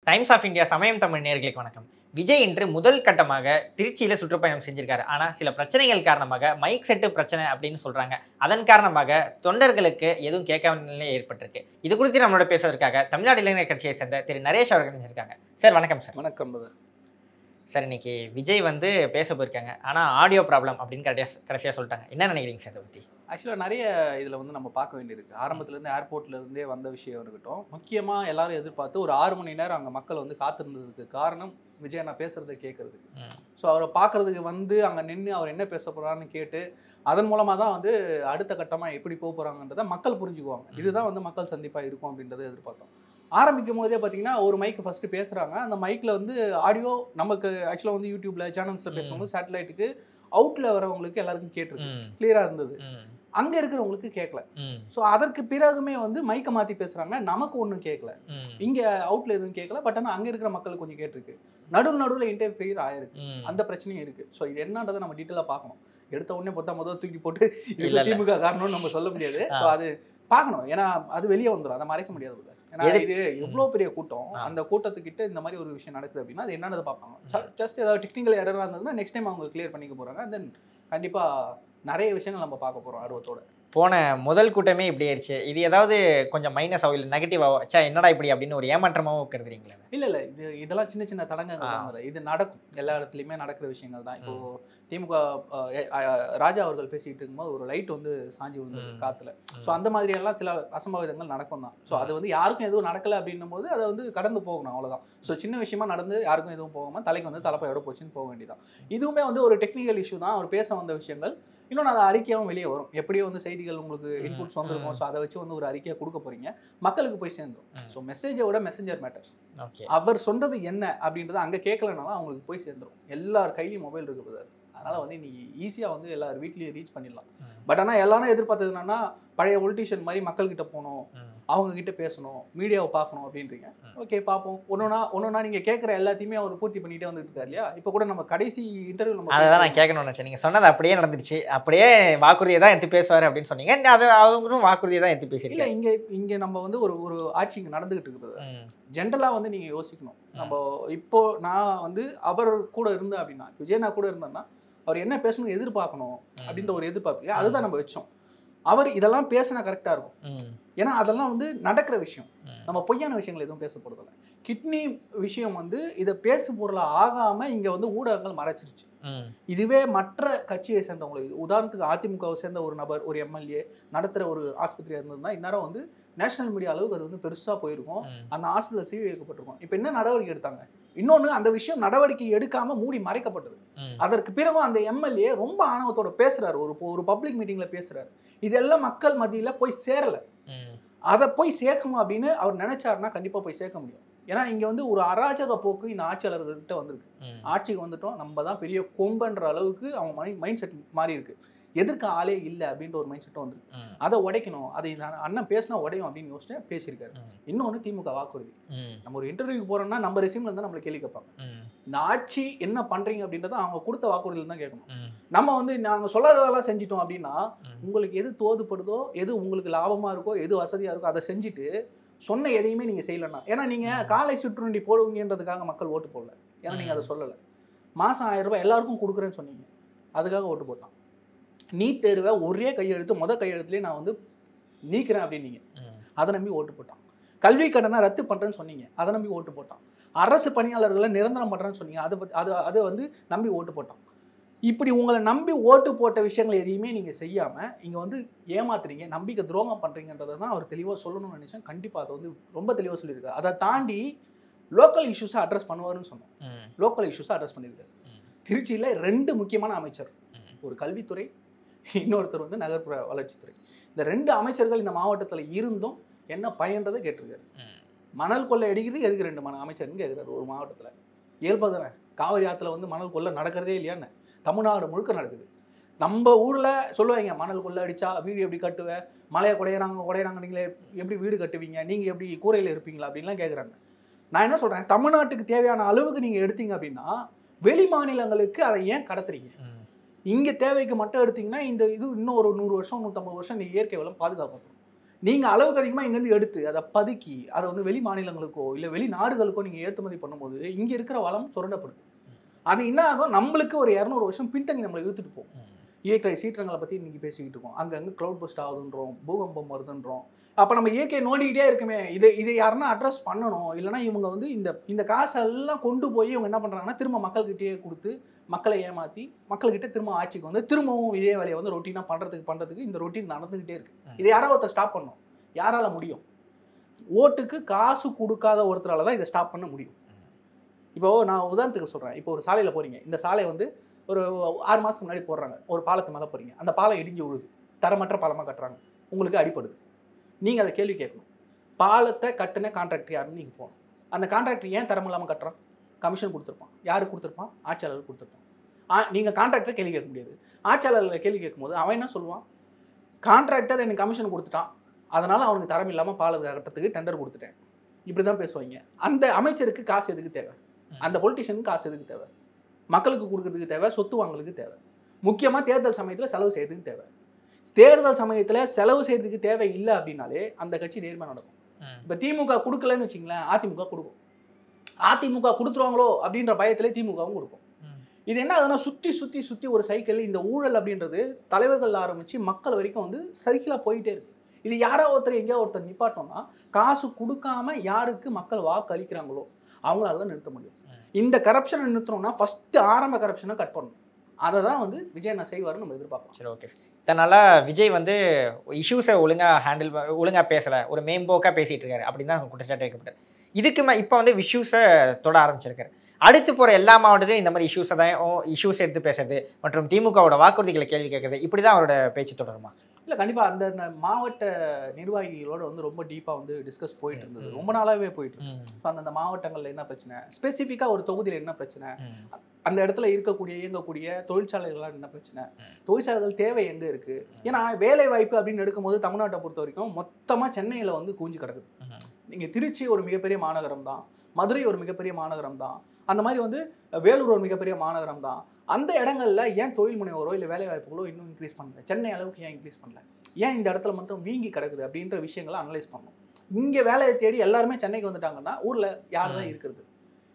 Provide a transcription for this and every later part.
Times of India சமயம் தமிழ் நேயர்களுக்கு வணக்கம். விஜய் இன்று முதல் கட்டமாக திருச்சியில் சுற்றுப்பயணம் செஞ்சிருக்காரு. ஆனால் சில பிரச்சனைகள் காரணமாக மைக் செட்டு பிரச்சனை அப்படின்னு சொல்றாங்க. அதன் காரணமாக தொண்டர்களுக்கு எதுவும் கேட்காம நிலை ஏற்பட்டிருக்கு. இது குறித்து நம்மளோட பேசுவதற்காக தமிழ்நாடு இளைஞர் கட்சியை சேர்ந்த திரு நரேஷ் அவர்கள் இருக்காங்க. சார் வணக்கம் சார். வணக்கம் சார், இன்னைக்கு விஜய் பேச போயிருக்காங்க. ஆனால் ஆடியோ ப்ராப்ளம் அப்படின்னு கடைசியாக சொல்லிட்டாங்க. என்ன நினைக்கிறீங்க சார் இதை பற்றி? ஆக்சுவலாக நிறைய இதில் நம்ம பார்க்க வேண்டியிருக்கு. ஆரம்பத்துலேருந்து ஏர்போர்ட்லேருந்தே வந்த விஷயம் இருக்கட்டும். முக்கியமாக எல்லாரும் எதிர்பார்த்து ஒரு 6 மணி நேரம் அங்கே மக்கள் காத்திருந்ததுக்கு காரணம் விஜய் நான் பேசுகிறத கேட்குறதுக்கு. ஸோ அவரை பார்க்குறதுக்கு அங்கே நின்று அவர் என்ன பேச போகிறான்னு கேட்டு அதன் மூலமாக தான் அடுத்த கட்டமாக எப்படி போக போகிறாங்கன்றதை மக்கள் புரிஞ்சுக்குவாங்க. இதுதான் மக்கள் சந்திப்பாக இருக்கும் அப்படின்றத எதிர்பார்த்தோம். ஆரம்பிக்கும் போதே பார்த்தீங்கன்னா ஒரு மைக்கு ஃபஸ்ட்டு பேசுகிறாங்க. அந்த மைக்கில் ஆடியோ நமக்கு ஆக்சுவலாக யூடியூப்பில் சேனல்ஸில் பேசும்போது சேட்டலைட்டுக்கு அவுட்டில் வரவங்களுக்கு எல்லாருக்கும் கேட்டிருக்கு, கிளியராக இருந்தது. அங்கே இருக்கிறவங்களுக்கு கேட்கல. ஸோ அதற்கு பிறகுமே மைக்கை மாற்றி பேசுகிறாங்க. நமக்கு ஒன்றும் கேட்கல, இங்கே அவுட்டில் எதுவும் கேட்கல. பட் ஆனால் அங்கே இருக்கிற மக்களுக்கு கொஞ்சம் கேட்டிருக்கு. நடுவில் இன்டர்ஃபியர் ஆயிருக்கு. அந்த பிரச்சனையும் இருக்குது. ஸோ இது என்னன்றதை நம்ம டீட்டெயிலாக பார்க்கணும். எடுத்த உடனே முதல் தூக்கி போட்டு திமுக காரணம்னு நம்ம சொல்ல முடியாது. ஸோ அது பார்க்கணும். ஏன்னா அது வெளியே வந்துடும், அதை மறைக்க முடியாது. ஏன்னா இது எவ்வளோ பெரிய கூட்டம், அந்த கூட்டத்துக்கிட்ட இந்த மாதிரி ஒரு விஷயம் நடக்குது அப்படின்னா அது என்னன்னு பார்ப்பாங்க. ஜஸ்ட் ஏதாவது டெக்னிக்கல் எரராக இருந்ததுன்னா நெக்ஸ்ட் டைம் அவங்க கிளியர் பண்ணிக்க போகிறாங்க. தென் கண்டிப்பாக நிறைய விஷயங்கள் நம்ம பார்க்க போகிறோம் ஆர்வத்தோட. போன முதல் கூட்டமே இப்படி ஆயிடுச்சு. இது ஏதாவது கொஞ்சம் மைனஸாவோ இல்லை நெகட்டிவாவோ வச்சா என்னடா இப்படி அப்படின்னு ஒரு ஏமாற்றமாகவும் கருதுறீங்களா? இல்லை இதெல்லாம் சின்ன சின்ன தடங்கள் தான். இது நடக்கும், எல்லா இடத்துலையுமே நடக்கிற விஷயங்கள் தான். இப்போ திமுக ராஜா அவர்கள் பேசிக்கிட்டு இருக்கும்போது ஒரு லைட் சாஞ்சி விழுந்தது காற்றுல. ஸோ அந்த மாதிரியெல்லாம் சில அசம்பாவிதங்கள் நடக்கும் தான். ஸோ அது யாருக்கும் எதுவும் நடக்கலை அப்படின்னும் போது அதை கடந்து போகணும், அவ்வளோதான். ஸோ சின்ன விஷயமா நடந்து யாருக்கும் எதுவும் போகாமல் தலைக்கு தலைப்பையோட போச்சுன்னு போக வேண்டியதான். இதுவுமே ஒரு டெக்னிக்கல் இஷ்யூ தான். அவர் பேச வந்த விஷயங்கள் இன்னொன்று அது அறிக்கையாகவும் வெளியே வரும். எப்படியும் செய்திகள் உங்களுக்கு இன்புட்ஸ் வந்திருக்கும். ஸோ அதை வச்சு ஒரு அறிக்கையை கொடுக்க போறீங்க, மக்களுக்கு போய் சேர்ந்துடும். ஸோ மெசேஜை விட மெசஞ்சர் மேட்டர்ஸ். அவர் சொன்னது என்ன அப்படின்றத அங்கே கேட்கலனாலும் அவங்களுக்கு போய் சேர்ந்துடும். எல்லார் கையிலையும் மொபைல் இருக்குது. அதனால இன்னைக்கு ஈஸியாக எல்லார் வீட்லையும் ரீச் பண்ணிடலாம். பட் ஆனால் எல்லாரும் எதிர்பார்த்தது என்னன்னா பழைய பொலிட்டிஷியன் மாதிரி மக்கள்கிட்ட போகணும், அவங்க கிட்ட பேசணும், மீடியாவை பார்க்கணும் அப்படின்றீங்க. ஓகே, பார்ப்போம். ஒன்னொன்னா நீங்கள் கேட்குற எல்லாத்தையுமே அவர் பூர்த்தி பண்ணிகிட்டே வந்துட்டு இருக்காரு இல்லையா? இப்போ கூட நம்ம கடைசி இன்டர்வியூ நம்ம அதான் நான் கேட்கணும்னு நினச்சேன். நீங்கள் சொன்னது அப்படியே நடந்துருச்சு. அப்படியே வாக்குறுதியை தான் எடுத்து பேசுவார் அப்படின்னு சொன்னீங்க. அது அவங்களும் வாக்குறுதியை தான் எடுத்து பேசி இல்லை. இங்கே நம்ம ஒரு ஆட்சி இங்கே நடந்துகிட்டு இருக்குது. ஜென்ரலாக நீங்கள் யோசிக்கணும். நம்ம இப்போ நான் அவர் கூட இருந்தேன் அப்படின்னா, விஜய் நான் கூட இருந்தேன்னா அவர் என்ன பேசணும்னு எதிர்பார்க்கணும் அப்படின்ற ஒரு எதிர்பார்ப்பு, அதுதான் நம்ம வச்சோம். அவர் இதெல்லாம் பேசினா கரெக்டாக இருக்கும். ஏன்னா அதெல்லாம் நடக்கிற விஷயம். நம்ம பொய்யான விஷயங்கள் எதுவும் பேச போறதில்லை. கிட்னி விஷயம் இதை பேசு பொருளாக ஆகாமல் இங்கே ஊடகங்கள் மறைச்சிருச்சு. இதுவே மற்ற கட்சியை சேர்ந்தவங்களுக்கு, உதாரணத்துக்கு அதிமுகவை சேர்ந்த ஒரு நபர், ஒரு எம்எல்ஏ நடத்துகிற ஒரு ஆஸ்பத்திரியாக இருந்ததுன்னா இந்நேரம் நேஷனல் மீடியா அளவுக்கு அது பெருசாக போயிருக்கும். அந்த ஹாஸ்பிட்டல் சீல் வைக்கப்பட்டிருக்கும். இப்போ என்ன நடவடிக்கை எடுத்தாங்க? இன்னொன்று, அந்த விஷயம் நடவடிக்கை எடுக்காமல் மூடி மறைக்கப்பட்டது. அதற்கு பிறகும் அந்த எம்எல்ஏ ரொம்ப ஆணவத்தோட பேசுறாரு, ஒரு பப்ளிக் மீட்டிங்ல பேசுறாரு. இதெல்லாம் மக்கள் மத்தியில் போய் சேரலை. அதை போய் சேர்க்கணும் அப்படின்னு அவர் நினைச்சாருன்னா கண்டிப்பாக போய் சேர்க்க முடியும். ஏன்னா இங்கே ஒரு அராஜக போக்கு இந்த ஆட்சியாளர்கள்கிட்ட வந்திருக்கு. ஆட்சிக்கு வந்துட்டோம், நம்ம தான் பெரிய கொம்பன்ற அளவுக்கு அவங்க மைண்ட் செட் மாறி இருக்கு. எதிர்க்க ஆளே இல்லை அப்படின்ற ஒரு மைண்ட் செட்டும் வந்துருக்கு. அதை உடைக்கணும். அதை அண்ணன் பேசினா உடையும் அப்படின்னு யோசிச்சு பேசியிருக்காரு. இன்னொன்று, திமுக வாக்குறுதி. நம்ம ஒரு இன்டர்வியூக்கு போறோம்னா நம்ம ரெசியூம்ல இருந்தால் நம்மளை கேள்வி கேட்பாங்க. இந்த ஆட்சி என்ன பண்றீங்க அப்படின்றத அவங்க கொடுத்த வாக்குறுதியில் தான் கேட்கணும். நம்ம நாங்கள் சொல்லாததெல்லாம் செஞ்சிட்டோம் அப்படின்னா உங்களுக்கு எது தோதுப்படுதோ, எது உங்களுக்கு லாபமா இருக்கோ, எது வசதியா இருக்கோ அதை செஞ்சுட்டு சொன்ன எதையுமே நீங்க செய்யலன்னா, ஏன்னா நீங்க காலை சுற்றுண்டி போடுவீங்கன்றதுக்காக மக்கள் ஓட்டு போடல. ஏன்னா நீங்க அதை சொல்லலை. மாசம் 1000 ரூபாய் எல்லாருக்கும் கொடுக்குறேன்னு சொன்னீங்க, அதுக்காக ஓட்டு போட்டான். நீட் தேர்வை ஒரே கையெழுத்து கையெழுத்துலேயே நான் நீக்கிறேன் அப்படின்னீங்க, அதை நம்பி ஓட்டு போட்டான். கல்வி கடனை ரத்து பண்ணுறேன்னு சொன்னீங்க, அதை நம்பி ஓட்டு போட்டான். அரசு பணியாளர்களை நிரந்தரம் பண்ணுறேன்னு சொன்னீங்க, அதை நம்பி ஓட்டு போட்டான். இப்படி உங்களை நம்பி ஓட்டு போட்ட விஷயங்கள் எதையுமே நீங்கள் செய்யாமல் இங்கே ஏமாத்துறீங்க, நம்பிக்கை துரோகம் பண்ணுறீங்கன்றதை தான் அவர் தெளிவாக சொல்லணும்னு நினச்சேன். கண்டிப்பாக அதை ரொம்ப தெளிவாக சொல்லியிருக்காரு. அதை தாண்டி லோக்கல் இஷ்யூஸை அட்ரஸ் பண்ணுவாருன்னு சொன்னோம். லோக்கல் இஷ்யூஸை அட்ரஸ் பண்ணியிருக்காரு. திருச்சியில் 2 முக்கியமான அமைச்சர், ஒரு கல்வித்துறை, இன்னொருத்தர் நகர்ப்புற வளர்ச்சித்துறை. இந்த 2 அமைச்சர்கள் இந்த மாவட்டத்தில் இருந்தும் என்ன பயன்றதை கேட்டிருக்காரு. மணல் கொள்ளை அடிக்கிறது எதுக்கு 2 அமைச்சர்னு கேட்குறாரு ஒரு மாவட்டத்தில். இயல்பாக தானே, காவிரி ஆற்றுல மணல் கொள்ளை நடக்கிறதே இல்லையான்னு தமிழ்நாடு முழுக்க நடக்குது. நம்ம ஊரில் சொல்லுவாங்க, மணல் கொள்ளை அடித்தா வீடு எப்படி கட்டுவேன், மலையை குடையிறாங்க, நீங்களே எப்படி வீடு கட்டுவீங்க, நீங்கள் எப்படி கூரையில் இருப்பீங்களா அப்படின்லாம் கேட்குறாங்க. நான் என்ன சொல்கிறேன், தமிழ்நாட்டுக்கு தேவையான அளவுக்கு நீங்கள் எடுத்தீங்க அப்படின்னா வெளி மாநிலங்களுக்கு அதை ஏன் கடத்துறீங்க? இங்கே தேவைக்கு மட்டும் எடுத்தீங்கன்னா இது இன்னும் ஒரு 100 வருஷம் 150 வருஷம் இந்த இயற்கை வளம் பாதுகாக்கப்படும். நீங்கள் அளவுக்கு அதிகமாக இங்கேருந்து எடுத்து அதை பதுக்கி அதை வந்து வெளி மாநிலங்களுக்கோ இல்லை வெளிநாடுகளுக்கோ நீங்கள் ஏற்றுமதி பண்ணும்போது இங்கே இருக்கிற வளம் சுரண்டப்படுது. அது என்ன ஆகும், நம்மளுக்கு ஒரு 200 வருஷம் பின்தங்கி நம்மளை இழுத்துட்டு போகும். இயற்கை சீற்றங்களை பற்றி இன்றைக்கி பேசிக்கிட்டு இருக்கோம், அங்கங்கே க்ளவுட் பஸ்ட் ஆகுதுன்றோம், பூகம்பம் வருதுன்றோம். அப்போ நம்ம இயற்கையை நோண்டிக்கிட்டே இருக்குமே, இதை யாருன்னா அட்ரஸ் பண்ணணும். இல்லைனா இவங்க வந்து இந்த காசெல்லாம் கொண்டு போய் இவங்க என்ன பண்ணுறாங்கன்னா திரும்ப மக்கள்கிட்டயே கொடுத்து மக்களை ஏமாற்றி மக்கள்கிட்ட திரும்ப ஆட்சிக்கு வந்து திரும்பவும் இதே வேலையை வந்து ரொட்டீனாக பண்ணுறதுக்கு இந்த ரொட்டீன் நடந்துக்கிட்டே இருக்குது. இதை யாராவது ஒருத்தர் ஸ்டாப் பண்ணணும். யாரால முடியும்? ஓட்டுக்கு காசு கொடுக்காத ஒருத்தரால தான் இதை ஸ்டாப் பண்ண முடியும். இப்போ நான் உதாரணத்துக்கு சொல்கிறேன், இப்போ ஒரு சாலையில் போகிறீங்க, இந்த சாலை வந்து ஒரு 6 மாதத்துக்கு முன்னாடி போடுறாங்க, ஒரு பாலத்து மேலே போகிறீங்க, அந்த பாலம் இடிஞ்சு விழுது, தரமற்ற பாலமாக கட்டுறாங்க, உங்களுக்கு அடிப்படுது. நீங்கள் அதை கேள்வி கேட்கணும். பாலத்தை கட்டின கான்ட்ராக்டர் யாருன்னு நீங்கள் போகணும். அந்த கான்ட்ராக்டர் ஏன் தரம் இல்லாமல் கட்டுறான்? கமிஷன் கொடுத்துருப்பான். யாருக்கு கொடுத்துருப்பான்? ஆட்சியாளருக்கு கொடுத்துருப்பான். நீங்கள் கான்ட்ராக்டரை கேள்வி கேட்க முடியாது. ஆட்சியாளர்களை கேள்வி கேட்கும்போது அவன் என்ன சொல்லுவான்? கான்ட்ராக்டர் எனக்கு கமிஷன் கொடுத்துட்டான், அதனால் அவனுக்கு தரம் இல்லாமல் பாலத்தை கட்டுறதுக்கு டெண்டர் கொடுத்துட்டேன். இப்படி தான் பேசுவாங்க. அந்த அமைச்சருக்கு காசு எதுக்கு தேவை? அந்த பொலிட்டிஷியனுக்கு காசு எதுக்கு தேவை? மக்களுக்கு கொடுக்கறதுக்கு தேவை, சொத்து வாங்குறதுக்கு தேவை, முக்கியமாக தேர்தல் சமயத்தில் செலவு செய்யறதுக்கு தேவை. தேர்தல் சமயத்தில் செலவு செய்யறதுக்கு தேவை இல்லை அப்படின்னாலே அந்த கட்சி நேர்மையாக நடக்கும். இப்போ திமுக கொடுக்கலன்னு வச்சிங்களேன், அதிமுக கொடுக்கும். அதிமுக கொடுத்துருவாங்களோ அப்படின்ற பயத்திலே திமுகவும் கொடுக்கும். இது என்ன ஆகுதுன்னா சுற்றி ஒரு சைக்கிள். இந்த ஊழல் அப்படின்றது தலைவர்கள் ஆரம்பித்து மக்கள் வரைக்கும் வந்து சைக்கிளாக போயிட்டே இருக்கு. இது யாராவது ஒருத்தர் எங்கேயா ஒருத்தர் நிப்பாட்டோம்னா காசு கொடுக்காம யாருக்கு மக்கள் வாக்கு அளிக்கிறாங்களோ அவங்களால தான் நிறுத்த முடியும். இந்த கரப்ஷனை நிறுத்தணும்னா ஃபஸ்ட்டு ஆரம்ப கரப்ஷனை கட் பண்ணணும். அதை தான் வந்து விஜய் நான் செய்வாருன்னு நம்ம எதிர்பார்க்கலாம். சரி, ஓகே. இதனால் விஜய் வந்து இஷ்யூஸை ஒழுங்காக பேசலை, ஒரு மேம்போக்காக பேசிகிட்டு இருக்காரு அப்படின்னு தான் குற்றச்சாட்டு வைக்கப்பட்டார். இதுக்கு இப்போ வந்து இஷ்யூஸை தொட ஆரம்பிச்சிருக்காரு. அடுத்து போகிற எல்லா மாவட்டத்திலும் இந்த மாதிரி இஷ்யூஸ் எடுத்து பேசுறது மற்றும் திமுகவோட வாக்குறுதிகளை கேள்வி கேட்கறது, இப்படி தான் அவரோட பேச்சு தொடருமா? இல்லை, கண்டிப்பாக அந்த மாவட்ட நிர்வாகிகளோட வந்து ரொம்ப டீப்பாக வந்து டிஸ்கஸ் போயிட்டு இருந்தது, ரொம்ப நாளாகவே போயிட்டு இருந்தது. ஸோ அந்தந்த மாவட்டங்களில் என்ன பிரச்சனை, ஸ்பெசிஃபிக்காக ஒரு தொகுதியில் என்ன பிரச்சனை, அந்த இடத்துல இயங்கக்கூடிய தொழிற்சாலைகள்லாம் என்ன பிரச்சனை, தொழிற்சாலைகள் தேவை எங்கே இருக்குது. ஏன்னா வேலை வாய்ப்பு அப்படின்னு எடுக்கும்போது தமிழ்நாட்டை பொறுத்த வரைக்கும் மொத்தமாக சென்னையில் வந்து குவிஞ்சு கிடக்குது. நீங்கள் திருச்சி ஒரு மிகப்பெரிய மாநகரம் தான், மதுரை ஒரு மிகப்பெரிய மாநகரம் தான், அந்த மாதிரி வந்து வேலூர் ஒரு மிகப்பெரிய மாநகரம் தான். அந்த இடங்கள்ல ஏன் தொழில் முனைவோரோ இல்லை வேலை வாய்ப்புகளோ இன்னும் இன்க்ரீஸ் பண்ணல? சென்னை அளவுக்கு ஏன் இன்க்ரீஸ் பண்ணல? ஏன் இந்த இடத்துல மட்டும் வீங்கி கிடக்குது அப்படின்ற விஷயங்களை அனலைஸ் பண்ணணும். இங்கே வேலையை தேடி எல்லாருமே சென்னைக்கு வந்துட்டாங்கன்னா ஊரில் யார் தான் இருக்கிறது?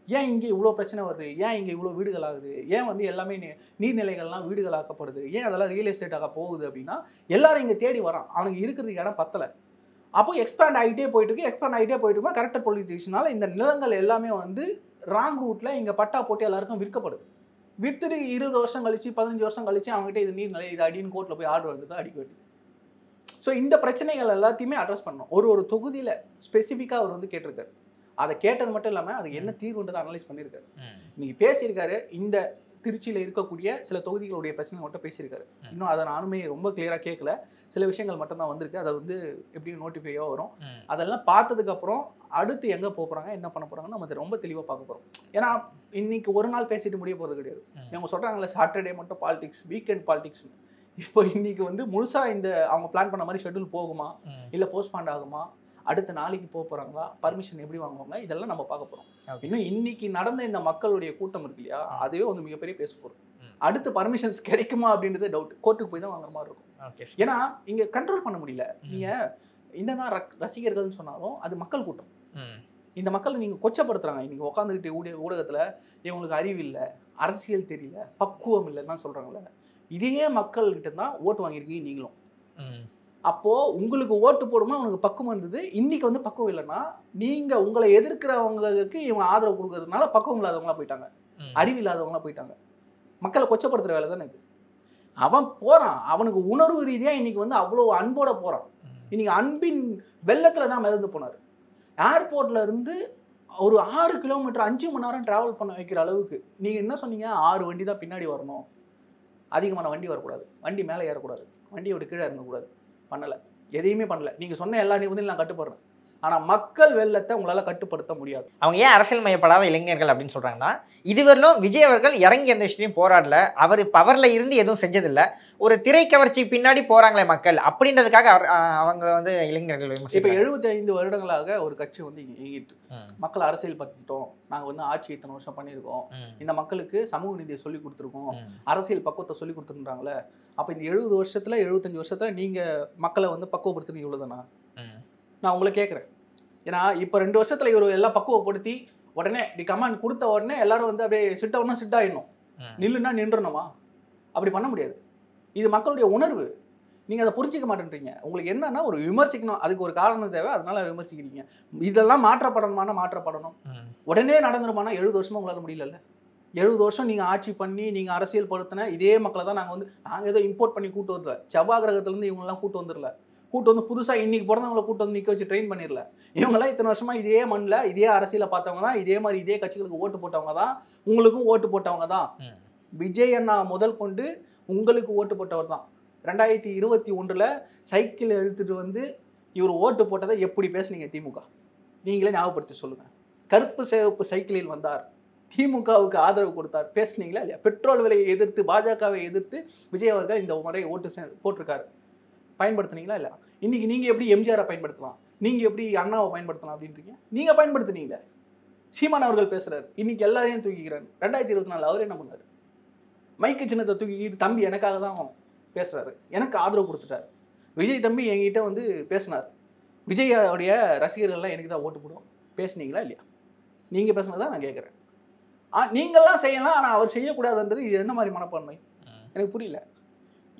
ஏன் இங்கே இவ்வளோ பிரச்சனை வருது? ஏன் இங்கே இவ்வளோ வீடுகள் ஆகுது? ஏன் வந்து எல்லாமே நீர்நிலைகள்லாம் வீடுகளாக்கப்படுது? ஏன் அதெல்லாம் ரியல் எஸ்டேட்டாக போகுது அப்படின்னா எல்லாரும் இங்கே தேடி வரான், அவனுக்கு இருக்கிறதுக்கு இடம் பத்தலை. அப்போ எக்ஸ்பேண்ட் ஆகிட்டே போயிட்டு கரெக்டாக பொலிட்டிஷியனால இந்த நிலங்கள் எல்லாமே வந்து ராங் ரூட்டில் இங்கே பட்டா போட்டு எல்லாருக்கும் விற்கப்படுது. வித்துட்டு 20 வருஷம் கழிச்சு 15 வருஷம் கழிச்சு அவங்ககிட்ட இது நீர்நிலை இது அடின்னு கோர்ட்டில் போய் ஆர்டர் வந்து அடிக்க வேண்டியது. ஸோ இந்த பிரச்சனைகள் எல்லாத்தையுமே அட்ரஸ் பண்ணணும். ஒரு தொகுதியில் ஸ்பெசிஃபிக்காக அவர் வந்து கேட்டிருக்காரு. அதை கேட்டது மட்டும் இல்லாமல் அது என்ன தீர்வுன்றதை அனலைஸ் பண்ணியிருக்காரு. இன்னைக்கு பேசியிருக்காரு. இந்த திருச்சியில் இருக்கக்கூடிய சில தொகுதிகளுடைய பிரச்சனை மட்டும் பேசியிருக்காரு. இன்னும் அதை நானுமே ரொம்ப கிளியராக கேட்கல. சில விஷயங்கள் மட்டும்தான் வந்திருக்கு. அதை வந்து எப்படியும் நோட்டிஃபையாக வரும். அதெல்லாம் பார்த்ததுக்கப்புறம் அடுத்து எங்கே போகிறாங்க, என்ன பண்ண போகிறாங்கன்னு நம்ம ரொம்ப தெளிவாக பார்க்க போகிறோம். ஏன்னா இன்னைக்கு ஒரு நாள் பேசிட்டு முடிய போகிறது கிடையாது. இவங்க சொல்கிறாங்களே சாட்டர்டே மட்டும் பாலிடிக்ஸ், வீக்கெண்ட் பாலிடிக்ஸ். இப்போ இன்னைக்கு வந்து முழுசாக இந்த அவங்க பிளான் பண்ண மாதிரி ஷெட்யூல் போகுமா, இல்லை போஸ்ட்பாண்ட் ஆகுமா, அடுத்த நாளைக்கு போகிறாங்களா, பர்மிஷன் எப்படி வாங்குவாங்க, இதெல்லாம் நம்ம பார்க்க போகிறோம். இன்னும் இன்னைக்கு நடந்த இந்த மக்களுடைய கூட்டம் இருக்கு இல்லையா, அதுவே வந்து மிகப்பெரிய பேச போகிறோம். அடுத்து பர்மிஷன்ஸ் கிடைக்குமா அப்படின்றது டவுட். கோர்ட்டுக்கு போய் தான் வாங்குற மாதிரி இருக்கும். ஏன்னா இங்கே கண்ட்ரோல் பண்ண முடியல. நீங்கள் என்னதான் ரசிகர்கள்னு சொன்னாலும் அது மக்கள் கூட்டம். இந்த மக்கள் நீங்கள் கொச்சப்படுத்துறாங்க. இன்னைக்கு உட்காந்துக்கிட்டு ஊடகத்தில் இவங்களுக்கு அறிவு இல்லை, அரசியல் தெரியல, பக்குவம் இல்லைன்னா சொல்கிறாங்களே, இதையே மக்கள்கிட்ட தான் ஓட்டு வாங்கியிருக்கீங்க நீங்களும். அப்போது உங்களுக்கு ஓட்டு போடுமா உனக்கு பக்குவம் இருந்தது, இன்றைக்கி வந்து பக்குவம் இல்லைன்னா நீங்கள் உங்களை எதிர்க்கிறவங்களுக்கு இவங்க ஆதரவு கொடுக்கறதுனால பக்குவம் இல்லாதவங்களா போயிட்டாங்க, அறிவு இல்லாதவங்களா போயிட்டாங்க. மக்களை கொச்சப்படுத்துகிற வேலை தானே இது. அவன் போகிறான், அவனுக்கு உணர்வு ரீதியாக இன்றைக்கி வந்து அவ்வளோ அன்போட போகிறான். இன்றைக்கி அன்பின் வெள்ளத்தில் தான் மிதந்து போனார். ஏர்போர்ட்டில் இருந்து ஒரு 6 கிலோமீட்டர் 5 மணி நேரம் ட்ராவல் பண்ண வைக்கிற அளவுக்கு. நீங்கள் என்ன சொன்னீங்க, 6 வண்டி தான் பின்னாடி வரணும், அதிகமான வண்டி வரக்கூடாது, வண்டி மேலே ஏறக்கூடாது, வண்டியோட கீழே இறங்கக்கூடாது. பண்ணலை, எதையுமே பண்ணலை. நீங்கள் சொன்ன எல்லா நிபந்தனையும் நான் கட்டுப்படுறேன். ஆனால் மக்கள் வெள்ளத்தை உங்களால் கட்டுப்படுத்த முடியாது. அவங்க ஏன் அரசியல் மையப்படாத இளைஞர்கள் அப்படின்னு சொல்கிறாங்கன்னா, இதுவரையிலும் விஜய் அவர்கள் இறங்கி எந்த விஷயத்தையும் போராடல, அவர் பவரில் இருந்து எதுவும் செஞ்சதில்லை, ஒரு திரை கவர்ச்சி பின்னாடி போகிறாங்களே மக்கள் அப்படின்றதுக்காக அவங்க வந்து இளைஞர்கள். இப்போ 75 வருடங்களாக ஒரு கட்சி வந்து இயங்கிட்டு மக்கள் அரசியல் படுத்திட்டோம், நாங்கள் வந்து ஆட்சி இத்தனை வருஷம் பண்ணியிருக்கோம், இந்த மக்களுக்கு சமூக நீதியை சொல்லி கொடுத்துருக்கோம், அரசியல் பக்குவத்தை சொல்லி கொடுத்துருந்தாங்களே. அப்போ இந்த 70 வருஷத்தில் 75 வருஷத்தில் நீங்கள் மக்களை வந்து பக்குவப்படுத்துறது இவ்வளோதானா? நான் உங்களை கேட்குறேன். ஏன்னா இப்போ 2 வருஷத்துல இவர் எல்லாம் பக்குவப்படுத்தி உடனே இப்படி கமாண்ட் கொடுத்த உடனே எல்லாரும் வந்து அப்படியே சிட் ஆயிடணும், நில்லுன்னா நின்றுணுமா? அப்படி பண்ண முடியாது. இது மக்களுடைய உணர்வு. நீங்கள் அதை புரிஞ்சிக்க மாட்டேன்றீங்க. உங்களுக்கு என்னன்னா ஒரு விமர்சிக்கணும், அதுக்கு ஒரு காரணம் தேவை, அதனால விமர்சிக்கிறீங்க. இதெல்லாம் மாற்றப்படணும். உடனே நடந்துருமானா 70 வருஷமா உங்களால் முடியல. 70 வருஷம் நீங்கள் ஆட்சி பண்ணி நீங்கள் அரசியல் படுத்தின இதே மக்களை தான் நாங்கள் ஏதோ இம்போர்ட் பண்ணி கூட்டு வரல. செவ்வாய் கிரகத்துலேருந்து இவங்கெல்லாம் கூட்டு வந்துடல. கூட்டு வந்து புதுசாக இன்னைக்கு பிறந்தவங்களை கூட்டு வந்து நிற்க வச்சு ட்ரெயின் பண்ணிடல. இவங்கெல்லாம் இத்தனை வருஷமா இதே மண்ணில் இதே அரசியலை பார்த்தவங்க தான், இதே மாதிரி இதே கட்சிகளுக்கு ஓட்டு போட்டவங்க தான், உங்களுக்கும் ஓட்டு போட்டவங்க தான். விஜய் அண்ணா முதல் கொண்டு உங்களுக்கு ஓட்டு போட்டவர் தான். 2021 சைக்கிள் எடுத்துட்டு வந்து இவர் ஓட்டு போட்டதை எப்படி பேசுனீங்க திமுக? நீங்களே ஞாபகப்படுத்தி சொல்லுங்க. கருப்பு சிவப்பு சைக்கிளில் வந்தார், திமுகவுக்கு ஆதரவு கொடுத்தார், பேசுனீங்களா இல்லையா? பெட்ரோல் விலையை எதிர்த்து பாஜகவை எதிர்த்து விஜய் அவர்கள் இந்த முறை ஓட்டு போட்டிருக்காரு, பயன்படுத்தினீங்களா இல்லையா? இன்னைக்கு நீங்க எப்படி எம்ஜிஆரை பயன்படுத்தலாம், நீங்க எப்படி அண்ணாவை பயன்படுத்தலாம் அப்படின்றீங்க. நீங்க பயன்படுத்தினீங்க. சீமான் அவர்கள் பேசுறாரு, இன்னைக்கு எல்லாரையும் தூக்கிக்கிறாரு. 2024 அவர் என்ன பண்ணாரு? மைக்கு சின்னத்தை தூக்கிக்கிட்டு தம்பி எனக்காக தான் பேசுறாரு, எனக்கு ஆதரவு கொடுத்துட்டாரு. விஜய் தம்பி என்கிட்ட வந்து பேசினார், விஜயோடைய ரசிகர்கள்லாம் எனக்கு தான் ஓட்டு போடுவோம், பேசுனீங்களா இல்லையா? நீங்க பேசுனதான் நான் கேட்குறேன். நீங்கள்லாம் செய்யலாம், ஆனால் அவர் செய்யக்கூடாதுன்றது இது என்ன மாதிரி மனப்பான்மை எனக்கு புரியல.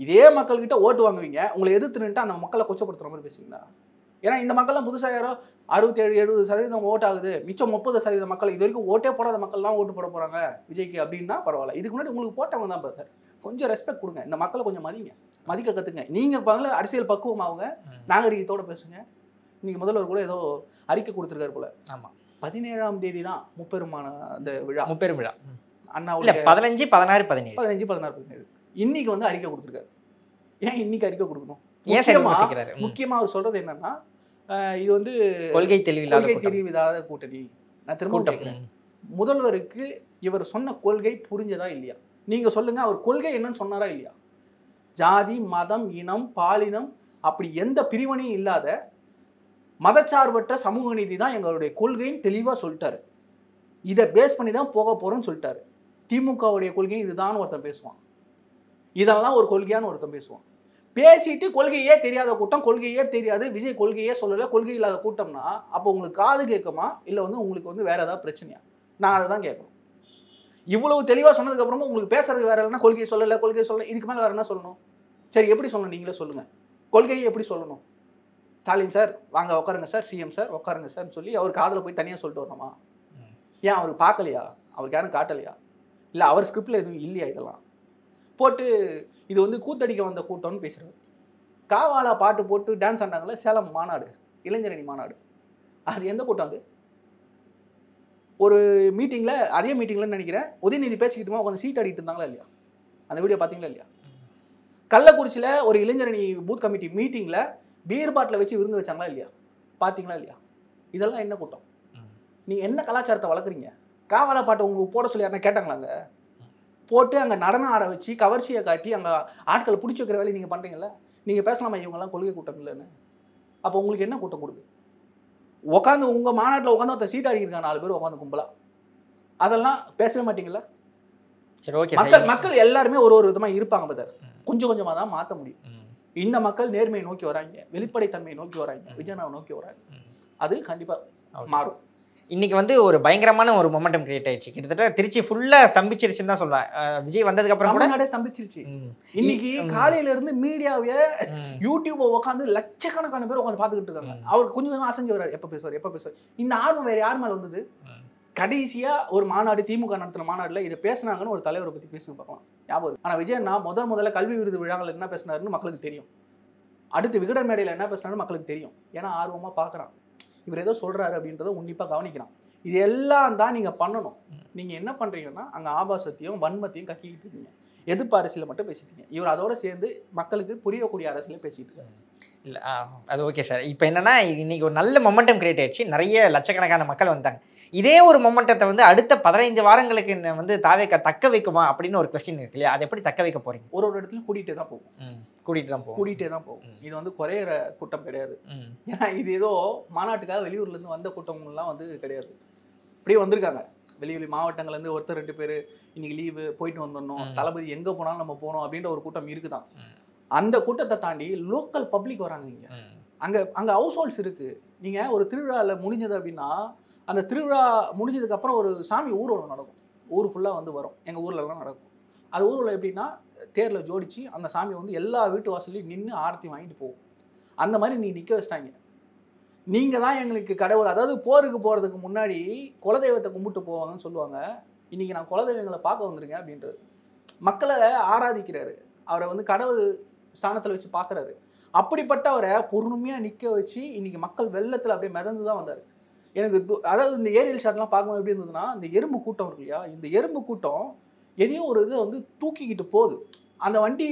இதே மக்கள்கிட்ட ஓட்டு வாங்குவீங்க, உங்களை எதிர்த்துன்னுட்டு அந்த மக்களை கொச்சப்படுத்துற மாதிரி பேசுவீங்களா? ஏன்னா இந்த மக்கள்லாம் புதுசாக யாரோ 67-70% ஓட் ஆகுது, மிச்சம் 30% மக்கள் இது வரைக்கும் ஓட்டே போடாத மக்கள்லாம் ஓட்டு போட போகிறாங்க விஜய்க்கு அப்படின்னா பரவாயில்ல. இதுக்கு முன்னாடி உங்களுக்கு போட்டவங்க தான் பிரதர். கொஞ்சம் ரெஸ்பெக்ட் கொடுங்க, இந்த மக்களை கொஞ்சம் மதிக்க கற்றுங்க. நீங்கள் பாருங்க அரசியல் பக்குவமாகுங்க, நாகரிகத்தோடு பேசுங்க. இன்னைக்கு முதல்வர் கூட ஏதோ அறிக்கை கொடுத்துருக்காரு போல. ஆமாம், 17ஆம் தேதி தான் முப்பெருமான அந்த விழா, முப்பெரும் விழா. அண்ணாவுடைய 15, 16, 17 15, 16, 17 இன்னைக்கு வந்து அறிக்கை கொடுத்துருக்காரு. ஏன் இன்னைக்கு அறிக்கை கொடுக்கணும்? முக்கியமா அவர் சொல்றது என்னன்னா, இது வந்து கொள்கை தெளிவில்லாத கூட்டணி. நான் திரும்ப கேட்கிறேன், முதல்வருக்கு இவர் சொன்ன கொள்கை புரிஞ்சதா இல்லையா? நீங்க சொல்லுங்க, அவர் கொள்கை என்னன்னு சொன்னாரா இல்லையா? ஜாதி மதம் இனம் பாலினம் அப்படி எந்த பிரிவினையும் இல்லாத மதச்சார்பற்ற சமூக நீதி தான் எங்களுடைய கொள்கைன்னு தெளிவாக சொல்லிட்டாரு. இதை பேஸ் பண்ணி தான் போக போகிறோன்னு சொல்லிட்டாரு. திமுகவுடைய கொள்கை இதுதான் ஒருத்தன் பேசுவான், இதெல்லாம் ஒரு கொள்கையான்னு ஒருத்தன் பேசுவான். பேசிட்டு கொள்கையே தெரியாத கூட்டம், கொள்கையே தெரியாது, விஜய் கொள்கையே சொல்லலை, கொள்கை இல்லாத கூட்டம்னா அப்போ உங்களுக்கு காது கேட்குமா இல்லை வந்து உங்களுக்கு வந்து வேற ஏதாவது பிரச்சனையா? நான் அதை தான் கேட்கணும். இவ்வளவு தெளிவாக சொன்னதுக்கப்புறமா உங்களுக்கு பேசுறது வேற இல்லைன்னா கொள்கையை சொல்லலை, இதுக்கு மேலே வேற என்ன சொல்லணும்? சரி, எப்படி சொல்லணும் நீங்களே சொல்லுங்கள். கொள்கையை எப்படி சொல்லணும்? ஸ்டாலின் சார் வாங்க உட்காருங்க சார், சிஎம் சார் உட்காருங்க சார்னு சொல்லி அவர் காதில் போய் தனியாக சொல்லிட்டு வரணுமா? ஏன் அவருக்கு பார்க்கலையா? அவருக்கு யாரும் காட்டலையா? இல்லை அவர் ஸ்கிரிப்டில் எதுவும் இல்லையா? இதெல்லாம் போட்டு இது வந்து கூத்தடிக்க வந்த கூட்டம்னு பேசுகிறாரு. காவாலா பாட்டு போட்டு டான்ஸ் ஆண்டாங்களே சேலம் மாநாடு, இளைஞரணி மாநாடு, அது எந்த கூட்டம்? அது ஒரு மீட்டிங்கில், அதே மீட்டிங்கில் நினைக்கிறேன் உதயநிதி பேசிக்கிட்டுமா உட்காந்து சீட் ஆடிட்டு இருந்தாங்களா இல்லையா? அந்த வீடியோ பார்த்தீங்களா இல்லையா? கள்ளக்குறிச்சியில் ஒரு இளைஞரணி பூத் கமிட்டி மீட்டிங்கில் பீர் பாட்டில் வச்சு விருந்து வச்சாங்களா இல்லையா? பார்த்தீங்களா இல்லையா? இதெல்லாம் என்ன கூட்டம்? நீங்கள் என்ன கலாச்சாரத்தை வளர்க்குறீங்க? காவாலா பாட்டை உங்களுக்கு போட சொல்லி யாருன்னா கேட்டாங்களாங்க? போட்டு அங்கே நடனம் ஆட வச்சு கவர்ச்சியை காட்டி அங்கே ஆட்களை பிடிச்சி வைக்கிற வேலையை நீங்கள் பண்ணுறீங்களா? நீங்கள் பேசலாமா இவங்கெல்லாம் கொள்கை கூட்டம் இல்லைன்னு? அப்போ உங்களுக்கு என்ன கூட்டம் கொடுக்கு? உட்காந்து உங்கள் மாநாட்டில் உட்காந்து ஒருத்தர் சீட் அடிக்கிறாங்க 4 பேர் உட்காந்து கும்பலா, அதெல்லாம் பேசவே மாட்டீங்களா? சரி, ஓகே. மக்கள் எல்லாருமே ஒரு விதமாக இருப்பாங்க பதர், கொஞ்சம் கொஞ்சமாக தான் மாற்ற முடியும். இந்த மக்கள் நேர்மையை நோக்கி வராங்க, வெளிப்படைத்தன்மையை நோக்கி வராங்க, விஜயனாவை நோக்கி வராங்க. அது கண்டிப்பாக மாறும். இன்னைக்கு வந்து ஒரு பயங்கரமான ஒரு மொமெண்டம் கிரியேட் ஆயிடுச்சு. கிட்டத்தட்ட திருச்சி ஃபுல்லா ஸ்தம்பிச்சிருச்சுன்னு தான் சொல்லுவேன். விஜய் வந்ததுக்கு அப்புறம் கூட நாடே ஸ்தம்பிச்சிருச்சு. இன்னைக்கு காலையில இருந்து மீடியாவே யூடியூபை உட்காந்து லட்சக்கணக்கான பேர் உட்காந்து பார்த்துக்கிட்டு இருக்காங்க. அவருக்கு கொஞ்சம் கொஞ்சம் அசைஞ்சு வர்றாரு, எப்போ பேசுவார். இந்த ஆர்வம் வேற யார் மேலே வந்தது? கடைசியா ஒரு மாநாடு, திமுக நடத்தின மாநாடுல இதை பேசினாங்கன்னு ஒரு தலைவரை பத்தி பேசுங்க பார்க்கலாம், ஞாபகம். ஆனா விஜயண்ணா முதல்ல கல்வி விருது விழாவில் என்ன பேசினாருன்னு மக்களுக்கு தெரியும். அடுத்து விகடன் மேடையில் என்ன பேசினாருன்னு மக்களுக்கு தெரியும். ஏன்னா ஆர்வமா பார்க்குறான், இவர் ஏதோ சொல்றாரு அப்படின்றத உன்னிப்பாக கவனிக்கிறான். இது எல்லாம் தான் நீங்கள் பண்ணணும். நீங்கள் என்ன பண்ணுறீங்கன்னா அங்கே ஆபாசத்தையும் வன்மத்தையும் கக்கிக்கிட்டு இருக்கீங்க, எதிர்ப்பு அரசியலை மட்டும் பேசிட்டீங்க. இவர் அதோட சேர்ந்து மக்களுக்கு புரியக்கூடிய அரசியலை பேசிட்டு இருக்காரு. இல்லை, அது ஓகே சார். இப்போ என்னன்னா இன்னைக்கு ஒரு நல்ல மொமெண்டம் கிரியேட் ஆயிடுச்சு, நிறைய லட்சக்கணக்கான மக்கள் வந்தாங்க. இதே ஒரு மொமெண்டத்தை வந்து அடுத்த 15 வாரங்களுக்கு வந்து தாவேக்கா தக்க வைக்குமா அப்படின்னு ஒரு கொஸ்டின் இருக்கு இல்லையா? அதை எப்படி தக்க வைக்க போறீங்க? ஒரு இடத்துலையும் கூட்டிகிட்டே தான் போகும். இது வந்து குறையிற கூட்டம் கிடையாது. ஏன்னா இது ஏதோ மாநாட்டுக்காக வெளியூர்லேருந்து வந்த கூட்டம்லாம் வந்து கிடையாது. அப்படியே வந்திருக்காங்க வெளி மாவட்டங்கள்லேருந்து ஒருத்தர் 2 பேர் இன்னைக்கு லீவு போயிட்டு வந்துடணும், தளபதி எங்கே போனாலும் நம்ம போகணும் அப்படின்ற ஒரு கூட்டம் இருக்குதான். அந்த கூட்டத்தை தாண்டி லோக்கல் பப்ளிக் வராங்க இங்கே. அங்கே ஹவுஸ் ஹோல்ட்ஸ் இருக்குது. நீங்கள் ஒரு திருவிழாவில் முடிஞ்சது அப்படின்னா அந்த திருவிழா முடிஞ்சதுக்கப்புறம் ஒரு சாமி ஊர்வலம் நடக்கும். ஊர் ஃபுல்லாக வந்து வரும். எங்கள் ஊர்லலாம் நடக்கும். அது ஊரில் எப்படின்னா தேரில் ஜோடிச்சு அந்த சாமி வந்து எல்லா வீட்டு வாசல்லையும் நின்று ஆரத்தி வாங்கிட்டு போகும். அந்த மாதிரி நீ நிற்க வச்சிட்டாங்க. நீங்கள் தான் எங்களுக்கு கடவுள். அதாவது போருக்கு போகிறதுக்கு முன்னாடி குலதெய்வத்தை கும்பிட்டு போவாங்கன்னு சொல்லுவாங்க. இன்றைக்கி நான் குலதெய்வங்களை பார்க்க வந்திருக்கேன் அப்படின்றது. மக்களை ஆராதிக்கிறாரு. அவரை வந்து கடவுள் ஸ்தானத்தில் வச்சு பார்க்குறாரு. அப்படிப்பட்டவரை பொறுமையாக நிற்க வச்சு இன்றைக்கி மக்கள் வெள்ளத்தில் அப்படியே மிதந்து தான் வந்தார். எனக்கு அதாவது இந்த ஏரியல் ஷாட்லாம் பார்க்கும்போது எப்படி இருந்ததுன்னா, இந்த எறும்பு கூட்டம் இருக்கு இல்லையா, இந்த எறும்பு கூட்டம் எதையோ ஒரு இதை வந்து தூக்கிக்கிட்டு போகுது. அந்த வண்டி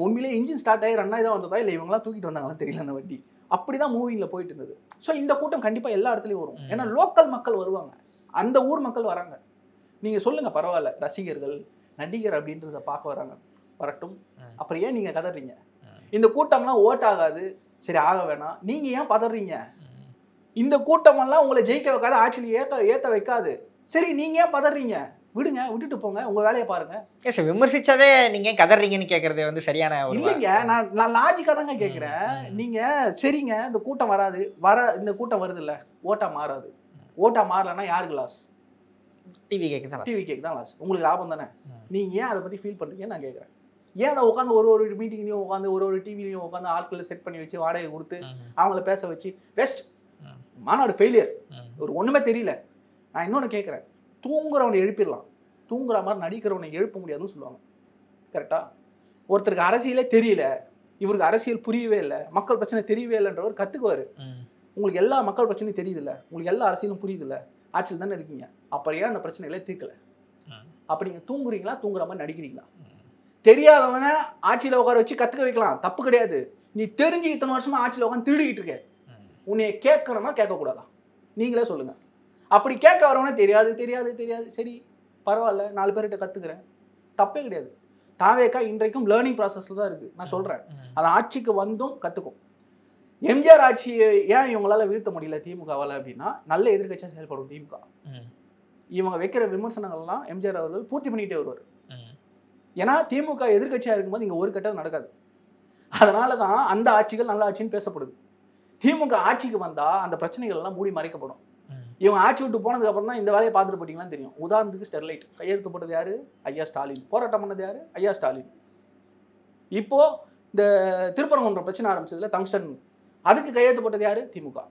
உண்மையிலே இன்ஜின் ஸ்டார்ட் ஆகி ரன் ஆகி தான் வந்ததா இல்லை இவங்களாம் தூக்கிட்டு வந்தாங்களாம் தெரியல. அந்த வண்டி அப்படி தான் மூவிங்கில் போயிட்டு இருந்தது. ஸோ இந்த கூட்டம் கண்டிப்பாக எல்லா இடத்துலையும் வரும். ஏன்னா லோக்கல் மக்கள் வருவாங்க, அந்த ஊர் மக்கள் வராங்க. நீங்கள் சொல்லுங்கள், பரவாயில்ல, ரசிகர்கள் நடிகர் அப்படின்றத பார்க்க வராங்க, வரட்டும். அப்புறம் ஏன் நீங்கள் கதறீங்க? இந்த கூட்டம்லாம் ஓட் ஆகாது, சரி ஆக வேணாம், நீங்கள் ஏன் பதறீங்க? இந்த கூட்டமெல்லாம் உங்களை ஜெயிக்க வைக்காது, ஆட்சியில் ஏற்ற வைக்காது, சரி நீங்கள் ஏன் பதறீங்க? விடுங்க, விட்டுட்டு போங்க, உங்கள் வேலையை பாருங்க. சார் விமர்சிச்சாவே நீங்கள் ஏன் கதறீங்கன்னு கேட்குறது வந்து சரியான இல்லைங்க. நான் லாஜிக்காக தாங்க கேட்குறேன். நீங்கள் சரிங்க இந்த கூட்டம் வராது, இந்த கூட்டம் வருது இல்லை, ஓட்டாக மாறாது. ஓட்டாக மாறலன்னா யாருக்கு லாஸ்? டிவி கேக்கு தான் லாஸ். உங்களுக்கு லாபம் தானே. நீங்கள் ஏன் அதை பற்றி ஃபீல் பண்ணுறீங்கன்னு நான் கேட்குறேன். ஏன் அதை உட்காந்து ஒரு மீட்டிங்லையும் உட்காந்து ஒரு டிவிலையும் உட்காந்து ஆட்களை செட் பண்ணி வச்சு வாடகை கொடுத்து அவங்கள பேச வச்சு வெஸ்ட் மாநாடு ஃபெயிலியர், ஒரு ஒன்றுமே தெரியல. நான் இன்னொன்று கேட்குறேன், தூங்குறவனை எழுப்பிடலாம், தூங்குற மாதிரி நடிக்கிறவனை எழுப்ப முடியாதுன்னு சொல்லுவாங்க. கரெக்டாக? ஒருத்தருக்கு அரசியலே தெரியல, இவருக்கு அரசியல் புரியவே இல்லை, மக்கள் பிரச்சனை தெரியவே இல்லைன்றவர் கற்றுக்குவார். உங்களுக்கு எல்லா மக்கள் பிரச்சனையும் தெரியுதில்ல, உங்களுக்கு எல்லா அரசியலும் புரியுதில்ல, ஆட்சியில் தானே இருக்கீங்க, அப்புறம் ஏன் அந்த பிரச்சனைகளை தீர்க்கலை? அப்படி நீங்கள் தூங்குறீங்களா, தூங்குற மாதிரி நடிக்கிறீங்களா? தெரியாதவனை ஆட்சியில் உட்கார வச்சு கற்றுக்க வைக்கலாம், தப்பு கிடையாது. நீ தெரிஞ்சு இத்தனை வருஷமா ஆட்சியில் உட்காந்து திருடிக்கிட்டு இருக்க, உன்னைய கேட்கணும்னா கேட்கக்கூடாதா? நீங்களே சொல்லுங்கள். அப்படி கேட்க வரவனே தெரியாது தெரியாது தெரியாது, சரி பரவாயில்ல, 4 பேர்கிட்ட கற்றுக்கிறேன், தப்பே கிடையாது. தாவேக்கா இன்றைக்கும் லேர்னிங் ப்ராசஸில் தான் இருக்குது. நான் சொல்கிறேன், அது ஆட்சிக்கு வந்தும் கற்றுக்கும். எம்ஜிஆர் ஆட்சியை ஏன் இவங்களால வீழ்த்த முடியல திமுகவால் அப்படின்னா, நல்ல எதிர்க்கட்சியாக செயல்படும் திமுக. இவங்க வைக்கிற விமர்சனங்கள்லாம் எம்ஜிஆர் அவர்கள் பூர்த்தி பண்ணிகிட்டே வருவார். ஏன்னா திமுக எதிர்க்கட்சியாக இருக்கும்போது இங்கே ஒரு கட்டம் நடக்காது. அதனால தான் அந்த ஆட்சிகள் நல்ல ஆட்சின்னு பேசப்படுது. திமுக ஆட்சிக்கு வந்தால் அந்த பிரச்சனைகள் எல்லாம் மூடி மறைக்கப்படும். இவங்க ஆட்சி விட்டு போனதுக்கு அப்புறம் தான் இந்த வேலையை பார்த்துட்டு போட்டிங்களான்னு தெரியும். உதாரணத்துக்கு ஸ்டெர்லைட் கையெழுத்து போட்டது யாரு? ஐயா ஸ்டாலின். போராட்டம் பண்ணது யாரு? ஐயா ஸ்டாலின். இப்போ இந்த திருப்பரங்குன்றம் பிரச்சனை ஆரம்பிச்சதுல டங்ஸ்டன், அதுக்கு கையெழுத்து போட்டது யாரு? திமுக.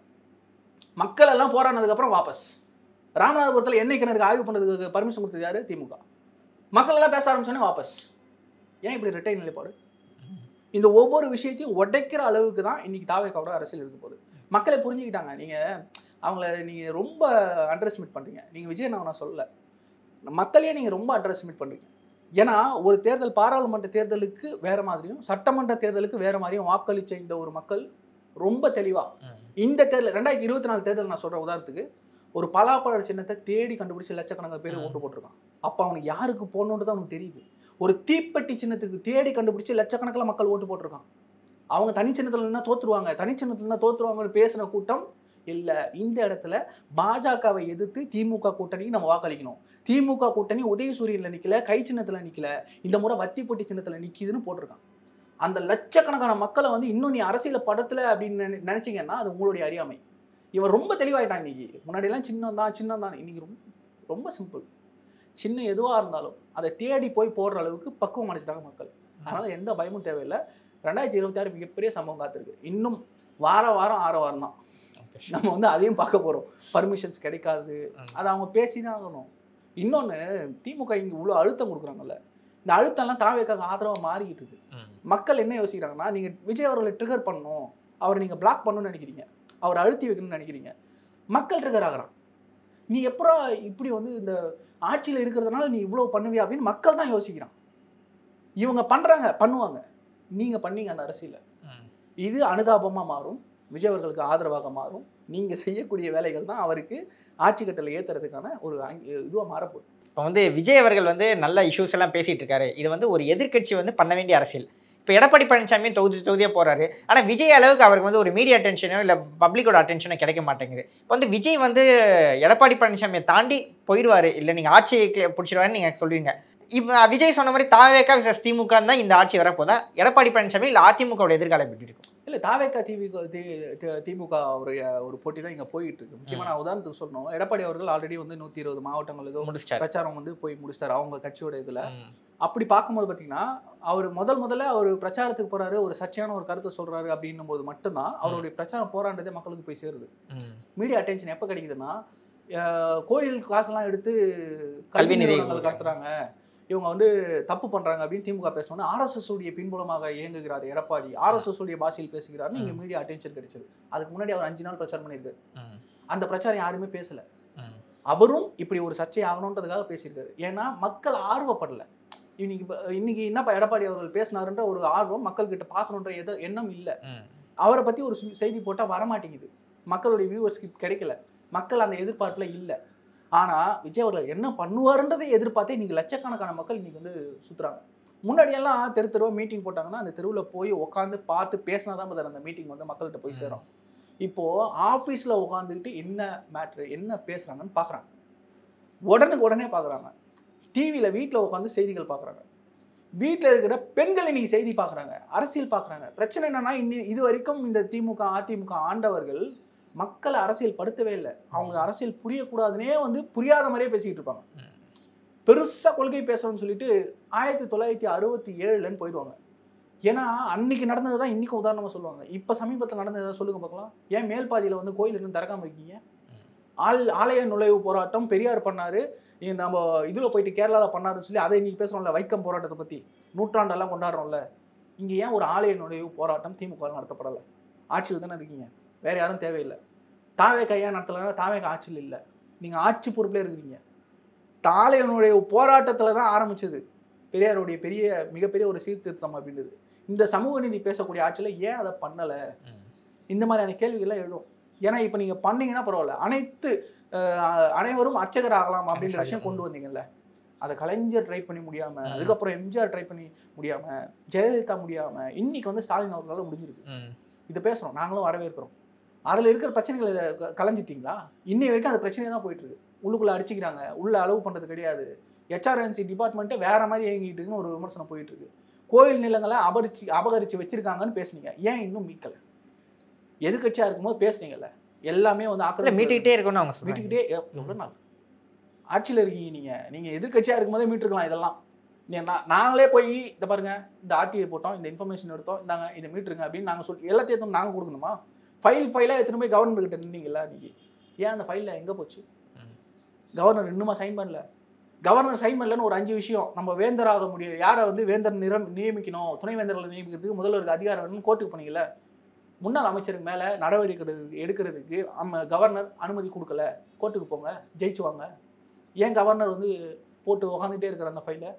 மக்கள் எல்லாம் போராடினதுக்கு அப்புறம் வாபஸ். ராமநாதபுரத்தில் எண்ணெய் கிணறுக்கு ஆய்வு பண்ணதுக்கு பர்மிஷன் கொடுத்தது யாரு? திமுக. மக்கள் எல்லாம் பேச ஆரம்பிச்சோன்னே வாபஸ். ஏன் இப்படி ரிட்டை நிலைப்பாடு? இந்த ஒவ்வொரு விஷயத்தையும் உடைக்கிற அளவுக்கு தான் இன்னைக்கு தாவேக்காவோட அரசியல் இருக்க போகுது. மக்களை புரிஞ்சுக்கிட்டாங்க. நீங்கள் அவங்கள நீங்கள் ரொம்ப அண்டர் எஸ்டிமேட் பண்ணுறீங்க. நீங்கள் விஜய் நான் சொல்லலை, மக்களையே நீங்கள் ரொம்ப அண்டர் எஸ்டிமேட் பண்ணுறீங்க. ஏன்னா ஒரு தேர்தல், பாராளுமன்ற தேர்தலுக்கு வேறு மாதிரியும் சட்டமன்ற தேர்தலுக்கு வேறு மாதிரியும் வாக்களித்த இந்த ஒரு மக்கள் ரொம்ப தெளிவாக இந்த தேர்தல் 2024 தேர்தல் நான் சொல்கிற உதாரணத்துக்கு ஒரு பலாப்பழ சின்னத்தை தேடி கண்டுபிடிச்சி லட்சக்கணக்கான பேர் ஓட்டு போட்டிருக்கான். அப்போ அவனுக்கு யாருக்கு போடணுன்றது தான் அவனுக்கு தெரியுது. ஒரு தீப்பெட்டி சின்னத்துக்கு தேடி கண்டுபிடிச்சி லட்சக்கணக்கில் மக்கள் ஓட்டு போட்டிருக்கான். அவங்க தனிச்சின்னத்தில் நின்னா தோற்றுருவாங்க, தனிச்சின்னத்தில் தோற்றுருவாங்கன்னு பேசின கூட்டம் இல்லை. இந்த இடத்துல பாஜகவை எதிர்த்து திமுக கூட்டணிக்கு நம்ம வாக்களிக்கணும். திமுக கூட்டணி உதயசூரியனில் நிற்கல, கை சின்னத்தில் நிற்கல, இந்த முறை வத்திப்பொட்டி சின்னத்தில் நிற்கிதுன்னு போட்டிருக்கான். அந்த லட்சக்கணக்கான மக்களை வந்து இன்னும் நீ அரசியல் படத்தில் அப்படின்னு நினச்சிங்கன்னா அது உங்களுடைய அறியாமை. இவன் ரொம்ப தெளிவாயிட்டான். இன்னைக்கு முன்னாடியெல்லாம் சின்னம் தான், இன்னைக்கு ரொம்ப சிம்பிள். சின்ன எதுவாக இருந்தாலும் அதை தேடி போய் போடுற அளவுக்கு பக்குவம் அடைச்சிட்டாங்க மக்கள். அதனால் எந்த பயமும் தேவையில்லை. 2026 மிகப்பெரிய சம்பவம் காத்திருக்கு. இன்னும் வாரம் 6 வாரம் தான் நம்ம வந்து அதையும் பார்க்க போகிறோம். பர்மிஷன்ஸ் கிடைக்காது, அதை அவங்க பேசி தான் ஆகணும். இன்னொன்று, திமுக இங்கே இவ்வளோ அழுத்தம் கொடுக்குறாங்கல்ல, இந்த அழுத்தம்லாம் தாவேக்காக ஆதரவாக மாறிக்கிட்டு இருக்கு. மக்கள் என்ன யோசிக்கிறாங்கன்னா, நீங்கள் விஜய் அவர்களை ட்ரிகர் பண்ணணும், அவரை நீங்கள் பிளாக் பண்ணணும்னு நினைக்கிறீங்க, அவரை அழுத்தி வைக்கணும்னு நினைக்கிறீங்க. மக்கள் ட்ரிகர் ஆகிறான். நீ எப்போ இப்படி வந்து இந்த ஆட்சியில் இருக்கிறதுனால நீ இவ்வளோ பண்ணுவியா அப்படின்னு மக்கள் தான் யோசிக்கிறான். இவங்க பண்ணுவாங்க, நீங்கள் பண்ணீங்க அந்த அரசியல். இது அனுதாபமாக மாறும், விஜய் அவர்களுக்கு ஆதரவாக மாறும். நீங்கள் செய்யக்கூடிய வேலைகள் தான் அவருக்கு ஆட்சி கட்டளை ஏற்றுறதுக்கான ஒரு இதுவாக மாறப்போகுது. இப்போ வந்து விஜய் அவர்கள் வந்து நல்ல இஷ்யூஸ் எல்லாம் பேசிகிட்டு இருக்காரு. இது வந்து ஒரு எதிர்க்கட்சி வந்து பண்ண வேண்டிய அரசியல். இப்போ எடப்பாடி பழனிசாமியும் தொகுதியாக போகிறாரு. ஆனால் விஜய் அளவுக்கு அவருக்கு வந்து ஒரு மீடியா அட்டென்ஷனோ இல்லை பப்ளிக்கோட அட்டென்ஷனோ கிடைக்க மாட்டேங்குது. இப்போ வந்து விஜய் வந்து எடப்பாடி பழனிசாமியை தாண்டி போயிடுவார், இல்லை நீங்கள் ஆட்சியை பிடிச்சிடுவாருன்னு நீங்கள் சொல்லுவீங்க. இப்போ விஜய் சொன்ன மாதிரி தாவேக்கா விசஸ் திமுக தான் இந்த ஆட்சி வரப்போதா, எடப்பாடி பழனிசாமி இல்லை அதிமுகவோட எதிர்காலம் எப்படி இருக்கும்? இல்லை தாவேக்கா திமுக ஒரு போட்டி தான் இங்கே போயிட்டு இருக்கு. முக்கியமாக நான் உதாரணத்துக்கு சொல்லணும், எடப்பாடி அவர்கள் ஆல்ரெடி வந்து 120 மாவட்டங்கள் ஏதோ பிரச்சாரம் வந்து போய் முடிச்சிட்டாரு அவங்க கட்சியோட இதில். அப்படி பார்க்கும்போது பார்த்தீங்கன்னா அவர் முதல்ல அவர் பிரச்சாரத்துக்கு போறாரு, ஒரு சர்ச்சையான ஒரு கருத்தை சொல்றாரு அப்படின்னும் போது மட்டும்தான் அவருடைய பிரச்சாரம் போராண்டதே மக்களுக்கு போய் சேருது. மீடியா அட்டென்ஷன் எப்போ கிடைக்குதுன்னா, கோயில் காசெல்லாம் எடுத்து கல்வி நிறுவனங்கள் கடத்துறாங்க, இவங்க வந்து தப்பு பண்றாங்க அப்படின்னு திமுக பேசணும்னா ஆர்எஸ்எஸ் உடைய பின்புலமாக இயங்குகிறார் எடப்பாடி, ஆர்எஸ்எஸ் உடைய பாஷையில் பேசுகிறாருன்னு இங்க மீடியா அட்டென்ஷன் கிடைச்சது. அதுக்கு முன்னாடி அவர் 5 நாள் பிரச்சாரம் பண்ணியிருக்காரு. அந்த பிரச்சாரம் யாருமே பேசல. அவரும் இப்படி ஒரு சர்ச்சை ஆகணுன்றதுக்காக பேசியிருக்காரு. ஏன்னா மக்கள் ஆர்வப்படல. இன்னைக்கு என்னப்பா எடப்பாடி அவர்கள் பேசினாருன்ற ஒரு ஆர்வம் மக்கள் கிட்ட பார்க்கணுன்ற எண்ணம் இல்லை. அவரை பத்தி ஒரு செய்தி போட்டா வரமாட்டேங்குது, மக்களுடைய வியூவர்ஸ்க்கு கிடைக்கல, மக்கள் அந்த எதிர்பார்ப்புல இல்லை. ஆனா விஜய் அவர்கள் என்ன பண்ணுவாருன்றதை எதிர்பார்த்தே இன்னைக்கு லட்சக்கணக்கான மக்கள் இன்னைக்கு வந்து சுத்துறாங்க. முன்னாடியெல்லாம் தெருவா மீட்டிங் போட்டாங்கன்னா அந்த தெருவில் போய் உட்காந்து பார்த்து பேசினாதான் அந்த மீட்டிங் வந்து மக்கள்கிட்ட போய் சேரும். இப்போ ஆஃபீஸில் உட்காந்துக்கிட்டு என்ன மேட்ரு என்ன பேசுறாங்கன்னு பார்க்குறாங்க, உடனே பார்க்குறாங்க. டிவியில் வீட்டில் உட்காந்து செய்திகள் பார்க்குறாங்க, வீட்டில் இருக்கிற பெண்கள் இன்னைக்கு செய்தி பார்க்குறாங்க, அரசியல் பார்க்குறாங்க. பிரச்சனை என்னன்னா இது வரைக்கும் இந்த திமுக அதிமுக ஆண்டவர்கள் மக்களை அரசியல் படுத்தவே இல்லை. அவங்க அரசியல் புரியக்கூடாதுன்னே வந்து புரியாத மாதிரியே பேசிக்கிட்டு இருப்பாங்க. பெருசாக கொள்கை பேசணும்னு சொல்லிட்டு 1967 போயிடுவாங்க. ஏன்னா அன்னைக்கு நடந்தது தான் இன்னைக்கும் உதாரணமாக சொல்லுவாங்க. இப்போ சமீபத்தில் நடந்ததை சொல்லுங்க பார்க்கலாம். ஏன் மேல்பாதியில் வந்து கோயில் இன்னும் திறக்காம இருக்கீங்க? ஆலய நுழைவு போராட்டம் பெரியார் பண்ணாரு, நம்ம இதில் போயிட்டு கேரளாவில் பண்ணாருன்னு சொல்லி அதை இன்னைக்கு பேசுகிறோம்ல, வைக்கம் போராட்டத்தை பற்றி நூற்றாண்டெல்லாம் கொண்டாடுறோம்ல. இங்கே ஏன் ஒரு ஆலய நுழைவு போராட்டம் திமுக நடத்தப்படலை? ஆட்சியில் தானே இருக்கீங்க, வேற யாரும் தேவையில்லை. தாவே கையா நடத்தலைன்னா தாவே ஆட்சியில் இல்லை, நீங்கள் ஆட்சி பொறுப்பிலே இருக்கிறீங்க. ஆலயனுடைய போராட்டத்தில் தான் ஆரம்பிச்சது பெரியாருடைய மிகப்பெரிய ஒரு சீர்திருத்தம் அப்படின்றது. இந்த சமூக நீதி பேசக்கூடிய ஆட்சியில் ஏன் அதை பண்ணலை? இந்த மாதிரியான கேள்விகள்லாம் எழுதும். ஏன்னா இப்போ நீங்கள் பண்ணீங்கன்னா பரவாயில்ல, அனைவரும் அர்ச்சகர் ஆகலாம் அப்படின்ற விஷயம் கொண்டு வந்தீங்கல்ல, அதை கலைஞர் ட்ரை பண்ணி முடியாமல், அதுக்கப்புறம் எம்ஜிஆர் ட்ரை பண்ணி முடியாமல், ஜெயலலிதா முடியாமல், இன்னைக்கு வந்து ஸ்டாலின் அவர்களால் முடிஞ்சிருக்கு. இதை பேசுகிறோம், நாங்களும் வரவேற்கிறோம். அதில் இருக்கிற பிரச்சனைகளை கலைஞ்சிட்டிங்களா? இன்னை வரைக்கும் அந்த பிரச்சனையே தான் போயிட்டுருக்கு. உள்ளுக்குள்ளே அடிச்சிக்கிறாங்க, உள்ளே அளவு பண்ணுறது கிடையாது. HRNC டிபார்ட்மெண்ட்டே வேற மாதிரி இயங்கிட்டு இருக்குன்னு ஒரு விமர்சனம் போயிட்டு இருக்கு. கோயில் நிலங்களை அபகரிச்சு வச்சிருக்காங்கன்னு பேசுனீங்க, ஏன் இன்னும் மீட்கல? எதிர்கட்சியாக இருக்கும்போது பேசுனீங்கல்ல, எல்லாமே வந்து மீட்டுக்கிட்டே இருக்கணும். அவங்க மீட்டுக்கிட்டே எவ்வளோ நாள் ஆட்சியில் இருக்கீங்க? நீங்கள் எதிர்கட்சியாக இருக்கும்போதே மீட்டுருக்கலாம். இதெல்லாம் நாங்களே போய் இதை பாருங்க, இந்த RTI போட்டோம், இந்த இன்ஃபர்மேஷன் எடுத்தோம், இந்தாங்க இதை மீட்டுருங்க அப்படின்னு நாங்கள் சொல்லி எல்லாத்தையும் நாங்கள் கொடுக்கணுமா? ஃபைலாக எடுத்துன்னு போய் கவர்னர் கிட்ட நின்னீங்களா? இன்னைக்கு ஏன் அந்த ஃபைலில் எங்கே போச்சு? கவர்னர் இன்னுமா சைன் பண்ணல? கவர்னர் சைன் பண்ணலன்னு ஒரு 5 விஷயம். நம்ம வேந்தராக முடியும், யாரை வந்து வேந்தர் நியமிக்கணும், துணை வேந்தர்களை நியமிக்கிறதுக்கு முதல்வருக்கு அதிகாரம் வேணும்னு கோர்ட்டுக்கு போனீங்கல்ல. முன்னாள் அமைச்சருக்கு மேலே நடவடிக்கை எடுக்கிறதுக்கு கவர்னர் அனுமதி கொடுக்கல, கோர்ட்டுக்கு போங்க, ஜெயிச்சுவாங்க. ஏன் கவர்னர் வந்து போட்டு உக்காந்துட்டே இருக்கிற அந்த ஃபைலை?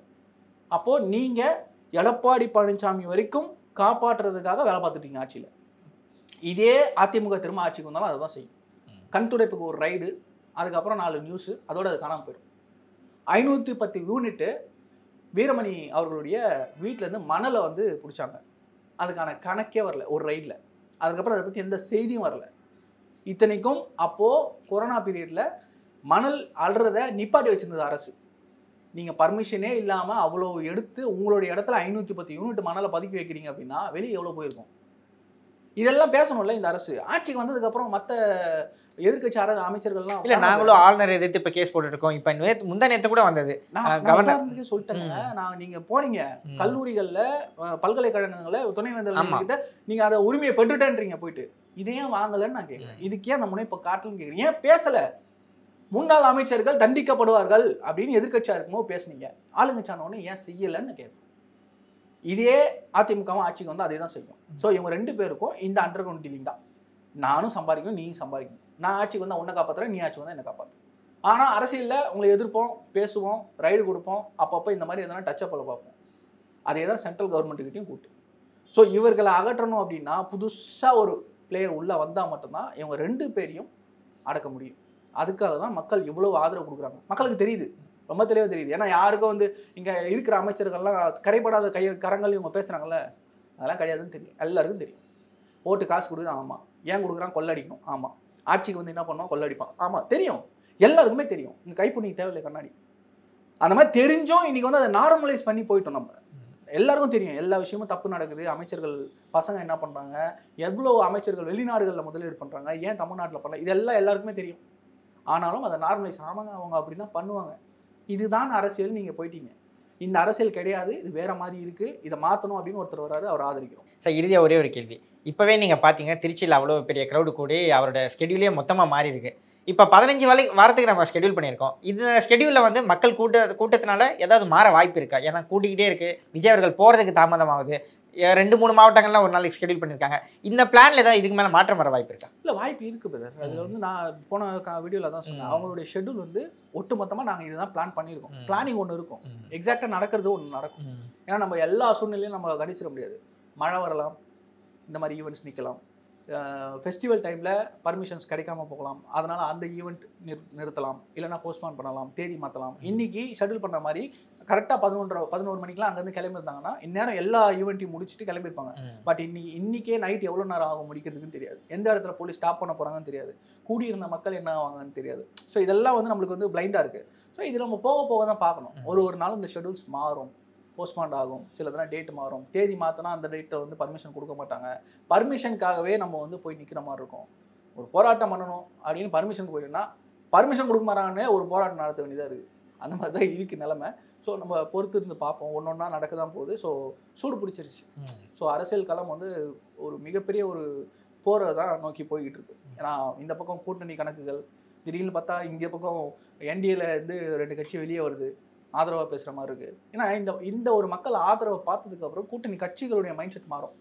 அப்போது நீங்கள் எடப்பாடி பழனிசாமி வரைக்கும் காப்பாற்றுறதுக்காக வேலை பார்த்துட்டீங்க ஆட்சியில். இதே அதிமுக திரும்ப ஆட்சிக்கு வந்தாலும் அதை தான் செய்யும். கண் துடைப்புக்கு ஒரு ரைடு, அதுக்கப்புறம் 4 நியூஸு, அதோட அது காணாமல் போயிடும். 510 யூனிட்டு வீரமணி அவர்களுடைய வீட்டிலேருந்து மணலை வந்து பிடிச்சாங்க. அதுக்கான கணக்கே வரல ஒரு ரைடில். அதுக்கப்புறம் அதை பற்றி எந்த செய்தியும் வரல. இத்தனைக்கும் அப்போது கொரோனா பீரியடில் மணல் அள்ளுறதை நிப்பாட்டி வச்சுருந்தது அரசு. நீங்கள் பர்மிஷனே இல்லாமல் அவ்வளோ எடுத்து உங்களுடைய இடத்துல 510 யூனிட் மணலை பதுக்கி வைக்கிறீங்க அப்படின்னா வெளியே எவ்வளோ போயிருக்கும்? இதெல்லாம் பேசணும்ல இந்த அரசு. ஆட்சிக்கு வந்ததுக்கப்புறம் மற்ற எதிர்கட்சி அமைச்சர்கள்லாம் இல்லை, நாங்களும் ஆளுநர் எதிர்த்து இப்போ கேஸ் போட்டுருக்கோம். இப்போ முந்தா நேற்று கூட வந்தது. கவர்னருக்கு சொல்லிட்டேங்க, நீங்கள் போறீங்க கல்லூரிகளில் பல்கலைக்கழகங்களில் துணைவேந்தர் நீங்கள் அதை உரிமையை பெற்றுட்டேன்றீங்க போயிட்டு. இதையும் வாங்கலன்னு நான் கேட்குறேன். இதுக்கே அந்த முனைப்பை காட்டலன்னு கேட்குறேன். ஏன் பேசலை? முன்னாள் அமைச்சர்கள் தண்டிக்கப்படுவார்கள் அப்படின்னு எதிர்கட்சியாக இருக்கும்போது பேசுனீங்க, ஆளுங்கட்சியானவொன்னே ஏன் செய்யலைன்னு கேட்குறேன். இதே அதிமுகவும் ஆட்சிக்கு வந்து அதே தான் செய்யும். ஸோ இவங்க 2 பேருக்கும் இந்த அண்டர் கிரவுண்ட் டீலிங் தான். நானும் சம்பாதிக்கணும், நீயும் சம்பாதிக்கணும். நான் ஆட்சிக்கு வந்தால் உன்னை காப்பாற்றுறேன், நீ ஆட்சி வந்தால் என்னை காப்பாற்று. ஆனால் அரசியலில் உங்களை எதிர்ப்போம், பேசுவோம், ரைடு கொடுப்போம், அப்பப்போ இந்த மாதிரி எதனா டச்சப்பில் பார்ப்போம். அதே தான் சென்ட்ரல் கவர்மெண்ட்டுக்கிட்டையும் கூட்டு. ஸோ இவர்களை அகற்றணும் அப்படின்னா புதுசாக ஒரு பிளேயர் உள்ளே வந்தால் மட்டும்தான் இவங்க 2 பேரையும் அடக்க முடியும். அதுக்காக தான் மக்கள் இவ்வளோ ஆதரவு கொடுக்குறாங்க. மக்களுக்கு தெரியுது, ரொம்ப தெளிவாக தெரியுது. ஏன்னா யாருக்கும் வந்து இங்கே இருக்கிற அமைச்சர்கள்லாம் கரைப்படாத கரங்கள் இவங்க பேசுகிறாங்கல்ல, அதெல்லாம் கிடையாதுன்னு தெரியும், எல்லாருக்கும் தெரியும். ஓட்டு காசு கொடுக்குது, ஆமாம். ஏன் கொடுக்குறான்? கொள்ளடிக்கணும், ஆமாம். ஆட்சிக்கு வந்து என்ன பண்ணுவோம்? கொள்ளடிப்பான், ஆமாம், தெரியும், எல்லாருக்குமே தெரியும். இந்த கைப்புண்ணி தேவையில்லை கண்ணாடி. அந்த மாதிரி தெரிஞ்சும் இன்னைக்கு வந்து அதை நார்மலைஸ் பண்ணி போயிட்டோம். நம்ம எல்லாருக்கும் தெரியும் எல்லா விஷயமும் தப்பு நடக்குது. அமைச்சர்கள் பசங்க என்ன பண்றாங்க, எவ்வளோ அமைச்சர்கள் வெளிநாடுகளில் முதலீடு பண்றாங்க, ஏன் தமிழ்நாட்டில் பண்ணல, இதெல்லாம் எல்லாருக்குமே தெரியும். ஆனாலும் அதை நார்மலைஸ், ஆமாங்க அவங்க அப்படி தான் பண்ணுவாங்க, இதுதான் அரசியல், நீங்க போயிட்டீங்க, இந்த அரசியல் கிடையாது, இது வேற மாதிரி இருக்கு, இதை மாற்றணும் அப்படின்னு ஒருத்தர் வராரு, அவர் ஆதரிக்கிறோம். சார் இறுதியாக ஒரே ஒரு கேள்வி. இப்போவே நீங்கள் பார்த்தீங்க திருச்சியில் அவ்வளோ பெரிய க்ரௌடு கூடி அவரோட ஸ்கெடியூலே மொத்தமாக மாறி இருக்கு. இப்போ 15 வாரத்துக்கு நம்ம ஸ்கெடியூல் பண்ணியிருக்கோம். இந்த ஸ்கெடியூலில் வந்து மக்கள் கூட்டத்தினால ஏதாவது மாற வாய்ப்பு இருக்கா? ஏன்னா கூட்டிக்கிட்டே இருக்குது, விஜய் அவர்கள் போகிறதுக்கு தாமதமாகுது, 2-3 மாவட்டங்கள்லாம் ஒரு நாளைக்கு ஸ்கெடியூல் பண்ணியிருக்காங்க. இந்த பிளானில் ஏதாவது இதுக்கு மேலே மாற்றம் வர வாய்ப்பு இருக்கா? இல்லை, வாய்ப்பு இருக்குது பிரதர். அதில் வந்து நான் போன வீடியோவில் தான் சொன்னேன், அவங்களுடைய ஷெட்யூல் வந்து ஒட்டுமொத்தமாக நாங்கள் இதுதான் பிளான் பண்ணியிருக்கோம். பிளானிங் ஒன்று இருக்கும், எக்ஸாக்டாக நடக்கிறது ஒன்று நடக்கும். ஏன்னா நம்ம எல்லா சூழ்நிலையும் நம்ம கணிச்சிட முடியாது. மழை வரலாம், இந்த மாதிரி ஈவெண்ட்ஸ் நிற்கலாம், ஃபெஸ்டிவல் டைமில் பர்மிஷன்ஸ் கிடைக்காம போகலாம், அதனால் அந்த ஈவெண்ட் நிறுத்தலாம், இல்லைனா போஸ்ட்பான் பண்ணலாம், தேதி மாற்றலாம். இன்றைக்கி ஷெட்யூல் பண்ண மாதிரி கரெக்டாக 11 மணிக்கெலாம் அங்கேருந்து கிளம்பியிருந்தாங்கன்னா இந்நேரம் எல்லா ஈவெண்ட்டையும் முடிச்சுட்டு கிளம்பியிருப்பாங்க. பட் இன்றைக்கே நைட் எவ்வளோ நேரம் ஆகும் முடிக்கிறதுக்குன்னு தெரியாது, எந்த இடத்துல போலீஸ் ஸ்டாப் பண்ண போகிறாங்கன்னு தெரியாது, கூடியிருந்த மக்கள் என்ன ஆவாங்கன்னு தெரியாது. ஸோ இதெல்லாம் வந்து நம்மளுக்கு வந்து பிளைண்டாக இருக்குது. ஸோ இது நம்ம போக போக தான் பார்க்கணும். ஒரு நாள் இந்த ஷெட்யூல்ஸ் மாறும், போஸ்ட்பாண்ட் ஆகும், சிலதெல்லாம் டேட் மாறும், தேதி மாற்றினா அந்த டேட்டை வந்து பர்மிஷன் கொடுக்க மாட்டாங்க. பர்மிஷனுக்காகவே நம்ம வந்து போய் நிற்கிற மாதிரி இருக்கும். ஒரு போராட்டம் பண்ணணும் அப்படின்னு பர்மிஷன் போயிட்டுன்னா பர்மிஷன் கொடுக்க மாட்டாங்கன்னே ஒரு போராட்டம் நடத்த வேண்டியதாக இருக்குது. அந்த மாதிரி தான் இருக்குது நிலைமை. ஸோ நம்ம பொறுத்து இருந்து பார்ப்போம், ஒன்று ஒன்றா நடக்க தான் போகுது. ஸோ சூடு பிடிச்சிருச்சு. ஸோ அரசியல் களம் வந்து ஒரு மிகப்பெரிய ஒரு போரை தான் நோக்கி போய்கிட்டு இருக்கு. ஏன்னா இந்த பக்கம் கூட்டணி கணக்குகள், திடீர்னு பார்த்தா இங்கே பக்கம் என்டிஏல இருந்து 2 கட்சி வெளியே வருது, ஆதரவாக பேசுகிற மாதிரி இருக்குது. ஏன்னா இந்த ஒரு மக்கள் ஆதரவை பார்த்ததுக்கப்புறம் கூட்டணி கட்சிகளுடைய மைண்ட் செட் மாறும்.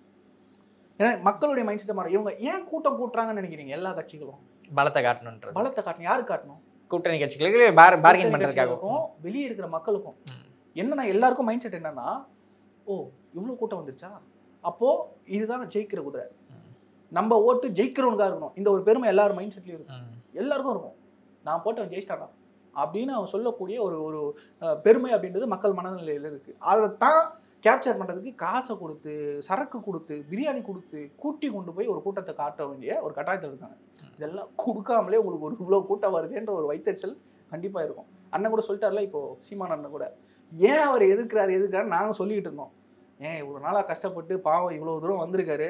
ஏன்னா மக்களுடைய மைண்ட் செட்டை மாறும். இவங்க ஏன் கூட்டம் கூட்டுறாங்கன்னு நினைக்கிறீங்க? எல்லா கட்சிகளும் பலத்தை காட்டணும். யாரு காட்டணும்? கூட்டணி கட்சிகளுக்கு பார்கெயின் பண்ணுறதுக்காகவும் வெளியே இருக்கிற மக்களுக்கும். என்னன்னா எல்லாருக்கும் மைண்ட் செட் என்னன்னா, ஓ இவ்வளோ கூட்டம் வந்துருச்சா, அப்போது இதுதான் ஜெயிக்கிற குதிரை, நம்ம ஓட்டு ஜெயிக்கிறவனுக்காக இருக்கணும். இந்த ஒரு பெருமை எல்லாரும் மைண்ட் செட்லேயும் இருக்கும், எல்லாருக்கும் இருக்கும். நான் போட்டவன் ஜெயிச்சிட்டானா அப்படின்னு அவன் சொல்லக்கூடிய ஒரு பெருமை அப்படின்றது மக்கள் மனநிலையில் இருக்குது. அதைத்தான் கேப்சர் பண்ணுறதுக்கு காசை கொடுத்து, சரக்கு கொடுத்து, பிரியாணி கொடுத்து கூட்டி கொண்டு போய் ஒரு கூட்டத்தை காட்ட வேண்டிய ஒரு கட்டாயத்தில் இருக்காங்க. இதெல்லாம் கொடுக்காமலே உங்களுக்கு ஒரு இவ்வளோ கூட்டம் வருதுன்ற ஒரு வைத்தறிச்சல் கண்டிப்பாக இருக்கும். அண்ணன் கூட சொல்லிட்டார்ல, இப்போது சீமான் அண்ணன் கூட ஏன் அவர் எதிர்க்கிறாரு நாங்கள் சொல்லிக்கிட்டு இருந்தோம். ஏன் இவ்வளோ நாளாக கஷ்டப்பட்டு பாவம் இவ்வளோ தூரம் வந்திருக்காரு,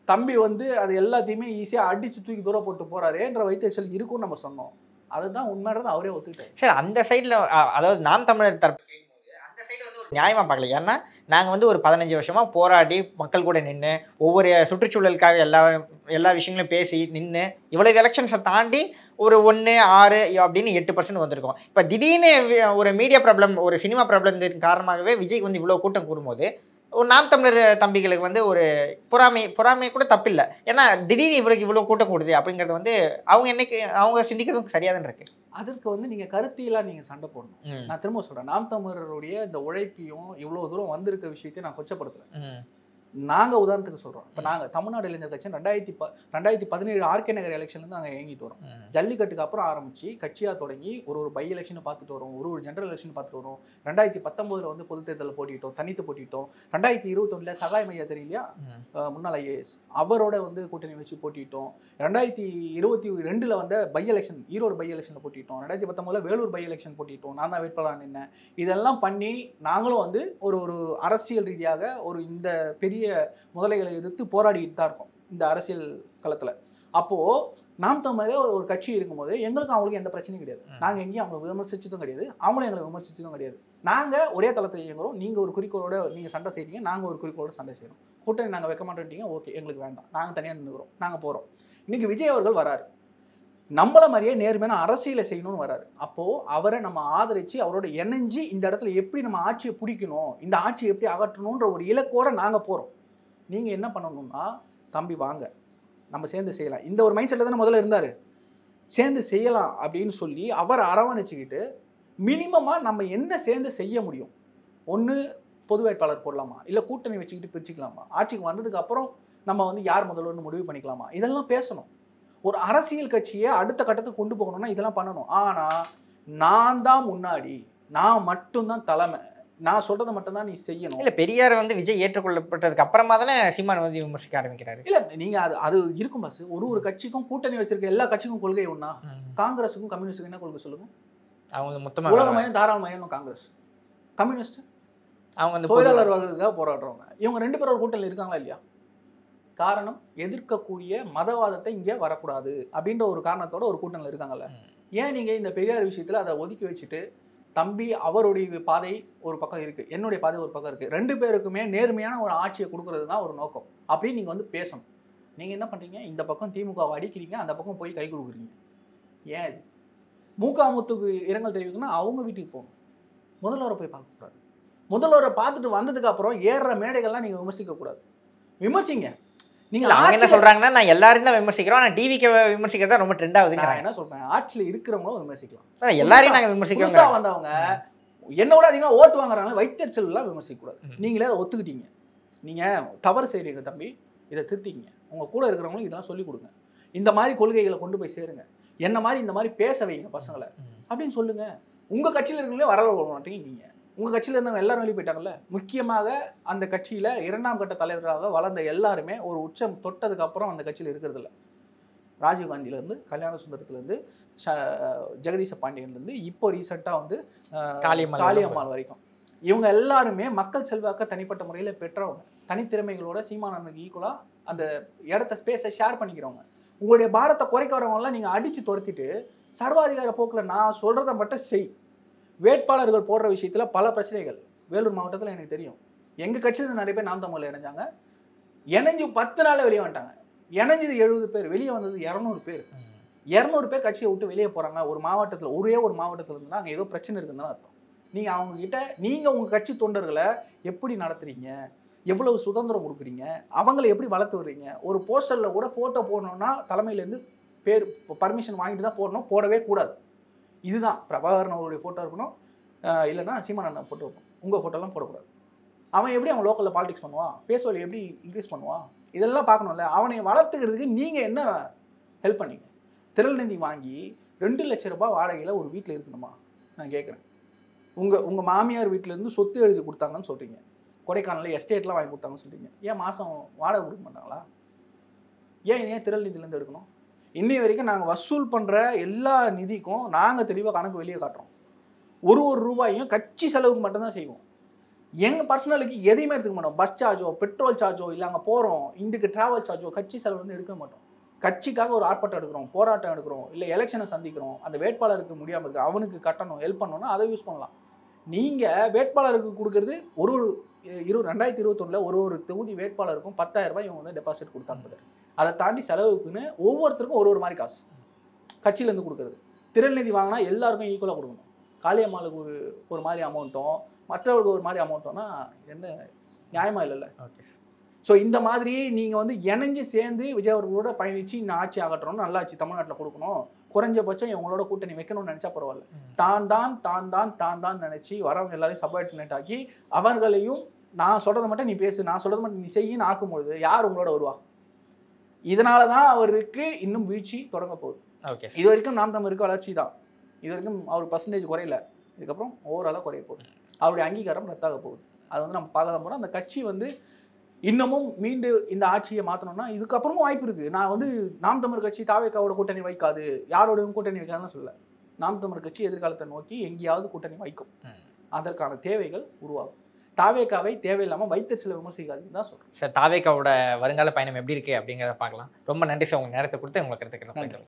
தம்பி வந்து அது எல்லாத்தையுமே ஈஸியாக அடித்து தூக்கி தூரம் போட்டு போகிறாருன்ற வைத்தறிச்சல் இருக்கும்னு நம்ம சொன்னோம். அதுதான் உண்மைன்றது அவரே ஒத்துக்கிட்டாரு. சரி, அந்த சைடில் அதாவது நாம் தமிழர் தரப்பு அந்த சைடு வந்து ஒரு நியாயமாக பார்க்கல. ஏன்னா நாங்கள் வந்து ஒரு 15 வருஷமாக போராடி மக்கள் கூட நின்று ஒவ்வொரு சுற்றுச்சூழலுக்காக எல்லா விஷயங்களும் பேசி நின்று இவ்வளவு எலெக்ஷன்ஸை தாண்டி ஒரு 1, 6 அப்படின்னு 8% வந்திருக்கோம். இப்போ திடீர்னு ஒரு மீடியா ப்ராப்ளம், ஒரு சினிமா ப்ராப்ளத்தின் காரணமாகவே விஜய்க்கு வந்து இவ்வளோ கூட்டம் கூடும்போது ஒரு நாம் தமிழர் தம்பிகளுக்கு வந்து ஒரு பொறாமை கூட தப்பில்லை. ஏன்னா திடீர்னு இவருக்கு இவ்வளோ கூட்டம் கூடுது அப்படிங்கிறது வந்து அவங்க சிந்திக்கிறதும் சரியாதான் இருக்கு. அதற்கு வந்து நீங்கள் கருத்தியெல்லாம் நீங்கள் சண்டை போடணும். நான் திரும்ப சொல்கிறேன், நாம் தமிழருடைய இந்த உழைப்பையும் இவ்வளோ தூரம் வந்திருக்க விஷயத்தையும் நான் கொச்சப்படுத்துகிறேன். நாங்கள் உதாரணத்துக்கு சொல்கிறோம், இப்போ நாங்கள் தமிழ்நாடு இளைஞர் கட்சி 2017 ஆர்கே நகர் எலெக்ஷன்லேருந்து நாங்கள் இயங்கிட்டு வரோம். ஜல்லிக்கட்டுக்கு அப்புறம் ஆரம்பித்து கட்சியாக தொடங்கி ஒரு பை எலெக்ஷனை பார்த்துட்டு வரோம், ஒரு ஜென்ரல் எலெக்ஷன் பார்த்துட்டு வரோம். 2019 வந்து பொது தேர்தலில் போட்டிட்டோம், தனித்து போட்டிட்டோம். 2021 சகாய் மையா தெரியலையா, முன்னாள் IAS, அவரோட வந்து கூட்டணி வச்சு போட்டிட்டோம். 2022 வந்து பை எலெக்ஷன், ஈரோடு பை எலெக்ஷனில் போட்டிட்டோம். 2019 வேலூர் பை எலெக்ஷன் போட்டிட்டோம், நான் தான் வேட்பாளர் நின்னேன். இதெல்லாம் பண்ணி நாங்களும் வந்து ஒரு அரசியல் ரீதியாக இந்த பெரிய முதலைகளை எதிர்த்து போராடிட்டு தான் இருக்கோம் இந்த அரசியல் களத்தில். அப்போது நாம் தமிழே ஒரு கட்சி இருக்கும்போது எங்களுக்கும் அவங்களுக்கு எந்த பிரச்சனையும் கிடையாது. நாங்கள் எங்கேயும் அவங்களை விமர்சிச்சதும் கிடையாது, அவங்களும் எங்களை விமர்சிச்சதும் கிடையாது. நாங்கள் ஒரே தளத்தில் இயங்குறோம். நீங்கள் ஒரு குறிக்கோளோட நீங்கள் சண்டை செய்கிறீங்க, நாங்கள் ஒரு குறிக்கோளோட சண்டை செய்கிறோம். கூட்டணி நாங்கள் வைக்க மாட்டேன்ட்டீங்க, ஓகே எங்களுக்கு வேண்டாம், நாங்கள் தனியாக நின்றுக்கிறோம், நாங்கள் போகிறோம். இன்றைக்கி விஜய் அவர்கள் வராரு, நம்மளை மாதிரியே நேர்மையான அரசியலை செய்யணும்னு வராரு. அப்போது அவரை நம்ம ஆதரித்து அவரோட இணைஞ்சு இந்த இடத்துல எப்படி நம்ம ஆட்சியை பிடிக்கணும், இந்த ஆட்சியை எப்படி அகற்றணுன்ற ஒரு இலக்கோட நாங்கள் போகிறோம். நீங்கள் என்ன பண்ணணும்னா, தம்பி வாங்க நம்ம சேர்ந்து செய்யலாம், இந்த ஒரு மைண்ட் செட்டில் தானே முதல்ல இருந்தார், சேர்ந்து செய்யலாம் அப்படின்னு சொல்லி அவரை அரவணைச்சிக்கிட்டு மினிமமாக நம்ம என்ன சேர்ந்து செய்ய முடியும், ஒன்று பொது வேட்பாளர் போடலாமா, இல்லை கூட்டணி வச்சுக்கிட்டு பிரிச்சுக்கலாமா, ஆட்சிக்கு வந்ததுக்கப்புறம் நம்ம வந்து யார் முதல்வர்னு முடிவு பண்ணிக்கலாமா, இதெல்லாம் பேசணும். ஒரு அரசியல் கட்சியை அடுத்த கட்டத்துக்கு கொண்டு போகணும்னா இதெல்லாம் பண்ணணும். ஆனால் நான் தான் முன்னாடி, நான் மட்டும்தான் தலைமை, நான் சொல்றதை மட்டும்தான் நீ செய்யணும். இல்லை, பெரியார் வந்து விஜய் ஏற்றுக்கொள்ளப்பட்டதுக்கு அப்புறமா தானே சீமான் வந்து விமர்சிக்க ஆரம்பிக்கிறாரு. இல்லை, நீங்கள் அது இருக்கும் பாஸ். ஒரு கட்சிக்கும் கூட்டணி வச்சிருக்க எல்லா கட்சிக்கும் கொள்கை ஒன்றா? காங்கிரஸுக்கும் கம்யூனிஸ்டுக்கும் என்ன கொள்கை சொல்லுங்க? அவங்க மொத்தமாக உலகமயம் தாராளமயம் காங்கிரஸ், கம்யூனிஸ்ட் அவங்க வந்து தொழிலாளர் வர்க்கத்துக்காக போராடுறவங்க. இவங்க 2 பேரும் ஒரு கூட்டணியில் இருக்காங்களா இல்லையா? காரணம் எதிர்க்கக்கூடிய மதவாதத்தை இங்கே வரக்கூடாது அப்படின்ற ஒரு காரணத்தோட ஒரு கூட்டணியில் இருக்காங்கல்ல. ஏன் நீங்கள் இந்த பெரியார் விஷயத்தில் அதை ஒதுக்கி வச்சுட்டு தம்பி அவருடைய பாதை ஒரு பக்கம் இருக்குது, என்னுடைய பாதை ஒரு பக்கம் இருக்குது, 2 பேருக்குமே நேர்மையான ஒரு ஆட்சியை கொடுக்கறது தான் ஒரு நோக்கம் அப்படின்னு நீங்கள் வந்து பேசணும். நீங்கள் என்ன பண்ணுறீங்க, இந்த பக்கம் திமுகவை அடிக்கிறீங்க, அந்த பக்கம் போய் கை கொடுக்குறீங்க. ஏன் இது மூக்காமுத்துக்கு இரங்கல் தெரிவிக்கணும்னா அவங்க வீட்டுக்கு போகணும், முதல்வரை போய் பார்க்கக்கூடாது. முதல்வரை பார்த்துட்டு வந்ததுக்கு அப்புறம் ஏறுற மேடைகள்லாம் நீங்கள் விமர்சிக்கக்கூடாது. விமர்சிங்க. நீங்கள் என்ன சொல்றாங்கன்னா நான் எல்லாரும் தான் விமர்சிக்கிறோம், ஆனால் டிவிக்கு விமர்சிக்கிறதா ரொம்ப ட்ரெண்ட் ஆகுது. நான் என்ன சொல்றேன், ஆட்சியில் இருக்கிறவங்களும் விமர்சிக்கலாம். எல்லாரையும் நாங்கள் விமர்சிக்கிறோம். புதுசாக வந்தவங்க என்னோட அதிகமாக ஓட்டு வாங்குறாங்க வைத்தறிச்சல் எல்லாம் விமர்சிக்கக்கூடாது. நீங்களே அதை ஒத்துக்கிட்டீங்க, நீங்கள் தவறு செய்கிறீங்க தம்பி, இதை திருத்திக்கிங்க. உங்கள் கூட இருக்கிறவங்களும் இதெல்லாம் சொல்லிக் கொடுங்க, இந்த மாதிரி கொள்கைகளை கொண்டு போய் சேருங்க, என்ன மாதிரி இந்த மாதிரி பேச வைங்க பசங்களை அப்படின்னு சொல்லுங்க. உங்கள் கட்சியில் இருக்கிறவங்களே வரவ மாட்டீங்க. நீங்கள் உங்கள் கட்சியில் இருந்தவங்க எல்லாரும் வெளியே போயிட்டாங்கல்ல. முக்கியமாக அந்த கட்சியில் 2ஆம் கட்ட தலைவராக வளர்ந்த எல்லாருமே ஒரு உச்சம் தொட்டதுக்கு அப்புறம் அந்த கட்சியில் இருக்கிறது இல்லை. ராஜீவ்காந்திலேருந்து, கல்யாண சுந்தரத்துலேருந்து, ஜெகதீச பாண்டியன்லேருந்து, இப்போ ரீசெண்டாக வந்து காளியம்மாள் வரைக்கும் இவங்க எல்லாருமே மக்கள் செல்வாக்க தனிப்பட்ட முறையில் பெற்றவங்க, தனித்திறமைகளோட சீமானனுக்கு ஈக்குவலாக அந்த இடத்த ஸ்பேஸை ஷேர் பண்ணிக்கிறவங்க. உங்களுடைய பாரத்தை குறைக்க வரவங்களாம் நீங்கள் அடித்து துரத்திட்டு சர்வாதிகார போக்கில் நான் சொல்கிறத மட்டும் செய். வேட்பாளர்கள் போடுற விஷயத்தில் பல பிரச்சனைகள் வேலூர் மாவட்டத்தில் எனக்கு தெரியும். எங்கள் கட்சியிலேருந்து நிறைய பேர் நாம் தமிழில் இணைஞ்சாங்க, இணைஞ்சு 10 நாளில் வெளியே வந்துட்டாங்க. இணைஞ்சது 70 பேர், வெளியே வந்தது 200 பேர். 200 பேர் கட்சியை விட்டு வெளியே போகிறாங்க ஒரு மாவட்டத்தில். ஒரே ஒரு மாவட்டத்தில் இருந்துன்னா அங்கே ஏதோ பிரச்சனை இருக்குதுன்னு தான் அர்த்தம். நீங்கள் அவங்கக்கிட்ட நீங்கள் உங்கள் கட்சி தொண்டர்களை எப்படி நடத்துகிறீங்க, எவ்வளவு சுதந்திரம் கொடுக்குறீங்க, அவங்கள எப்படி வளர்த்து விடுறீங்க. ஒரு போஸ்டரில் கூட ஃபோட்டோ போடணுன்னா தலைமையிலேருந்து பேர் பர்மிஷன் வாங்கிட்டு தான் போடணும், போடவே கூடாது. இதுதான் பிரபாகரன் அவருடைய ஃபோட்டோ இருக்கணும், இல்லைன்னா சீமானண்ணா ஃபோட்டோ இருக்கணும். உங்கள் ஃபோட்டோலாம் போடக்கூடாது. அவன் எப்படி அவன் லோக்கலில் பாலிடிக்ஸ் பண்ணுவான், பேசுவதை எப்படி இன்க்ரீஸ் பண்ணுவான், இதெல்லாம் பார்க்கணும்ல. அவனை வளர்த்துக்கிறதுக்கு நீங்கள் என்ன ஹெல்ப் பண்ணீங்க? திரள் நிதி வாங்கி 2 லட்ச ரூபாய் வாடகையில் ஒரு வீட்டில் இருக்கணுமா நான் கேட்குறேன். உங்கள் மாமியார் வீட்டிலேருந்து சொத்து எழுதி கொடுத்தாங்கன்னு சொல்கிறீங்க, கொடைக்கானலில் எஸ்டேட்லாம் வாங்கி கொடுத்தாங்கன்னு சொல்கிறீங்க. ஏன் மாதம் வாடகை கொடுக்க மாட்டாங்களா? ஏன் திரள் நிதியிலேருந்து எடுக்கணும்? இன்னி வரைக்கும் நாங்கள் வசூல் பண்ணுற எல்லா நிதிக்கும் நாங்கள் தெளிவாக கணக்கு வெளியே காட்டுறோம். ஒரு ரூபாயும் கட்சி செலவுக்கு மட்டும்தான் செய்வோம். எங்கள் பர்சனலுக்கு எதையுமே எடுத்துக்க மாட்டோம். பஸ் சார்ஜோ, பெட்ரோல் சார்ஜோ, இல்லை அங்கே போகிறோம் இதுக்கு ட்ராவல் சார்ஜோ கட்சி செலவு வந்து எடுக்க மாட்டோம். கட்சிக்காக ஒரு ஆர்ப்பாட்டம் எடுக்கிறோம், போராட்டம் எடுக்கிறோம், இல்லை எலெக்ஷனை சந்திக்கிறோம், அந்த வேட்பாளருக்கு முடியாமல் இருக்குது, அவனுக்கு கட்டணும், ஹெல்ப் பண்ணணும்னா அதை யூஸ் பண்ணலாம். நீங்கள் வேட்பாளருக்கு கொடுக்குறது ஒரு 2021 ஒரு தொகுதி வேட்பாளருக்கும் 10,000 ரூபாய் இவங்க வந்து டெபாசிட் கொடுத்தாங்க. அதை தாண்டி செலவுக்குன்னு ஒவ்வொருத்தருக்கும் ஒரு மாதிரி காசு கட்சியிலேருந்து கொடுக்குறது. திரள் நிதி வாங்கினா எல்லாருக்கும் ஈக்குவலாக கொடுக்கணும். காளியம்மாளுக்கு ஒரு மாதிரி அமௌண்ட்டும் மற்றவர்களுக்கு ஒரு மாதிரி அமௌண்ட்டோன்னா என்ன நியாயமாக இல்லைல்ல? Okay sir. ஸோ இந்த மாதிரி நீங்கள் வந்து இணைஞ்சு சேர்ந்து விஜய் அவர்களோட பயணித்து இந்த ஆட்சி ஆகட்டணும்னு நல்ல ஆட்சி தமிழ்நாட்டில் கொடுக்கணும். குறைஞ்சபட்சம் இவங்களோட கூட்டணி வைக்கணும்னு நினச்சா பரவாயில்ல. தான் தான் நினச்சி வரவங்க எல்லாரையும் சபார்டினேட் ஆக்கி அவர்களையும் நான் சொல்கிறத மட்டும் நீ பேசு, நான் சொல்கிறத மட்டும் நீ செய்யின்னு ஆக்கும்போது யார் உங்களோட வருவா? இதனால தான் அவருக்கு இன்னும் வீழ்ச்சி தொடங்க போகுது. ஓகே, இது வரைக்கும் நாம் தமிழுக்கு வளர்ச்சி தான், இது வரைக்கும் அவர் பர்சன்டேஜ் குறையல, இதுக்கப்புறம் ஓவராலாக குறைய போகுது. அவருடைய அங்கீகாரம் ரத்தாக போகுது. அது வந்து நம்ம பார்க்க தான் போகிறோம். அந்த கட்சி வந்து இன்னமும் மீண்டு இந்த ஆட்சியை மாற்றணும்னா இதுக்கப்புறமும் வாய்ப்பு இருக்குது. நான் வந்து நாம் தமிழ் கட்சி தாவேக்காவோட கூட்டணி வைக்காது, யாரோடையும் கூட்டணி வைக்காதுன்னு சொல்லல. நாம் தமிழ் கட்சி எதிர்காலத்தை நோக்கி எங்கேயாவது கூட்டணி வைக்கும், அதற்கான தேவைகள் உருவாகும். தாவேக்காவை தேவையில்லாமல் வைத்தறிச்சலை விமர்சிக்காதுன்னு தான் சொல்கிறேன். சார், தாவேக்காவோட வருங்கால பயணம் எப்படி இருக்குது அப்படிங்கிறத பார்க்கலாம். ரொம்ப நன்றி சார், உங்கள் நேரத்தை கொடுத்து உங்களுக்கு கருத்துக்கள்.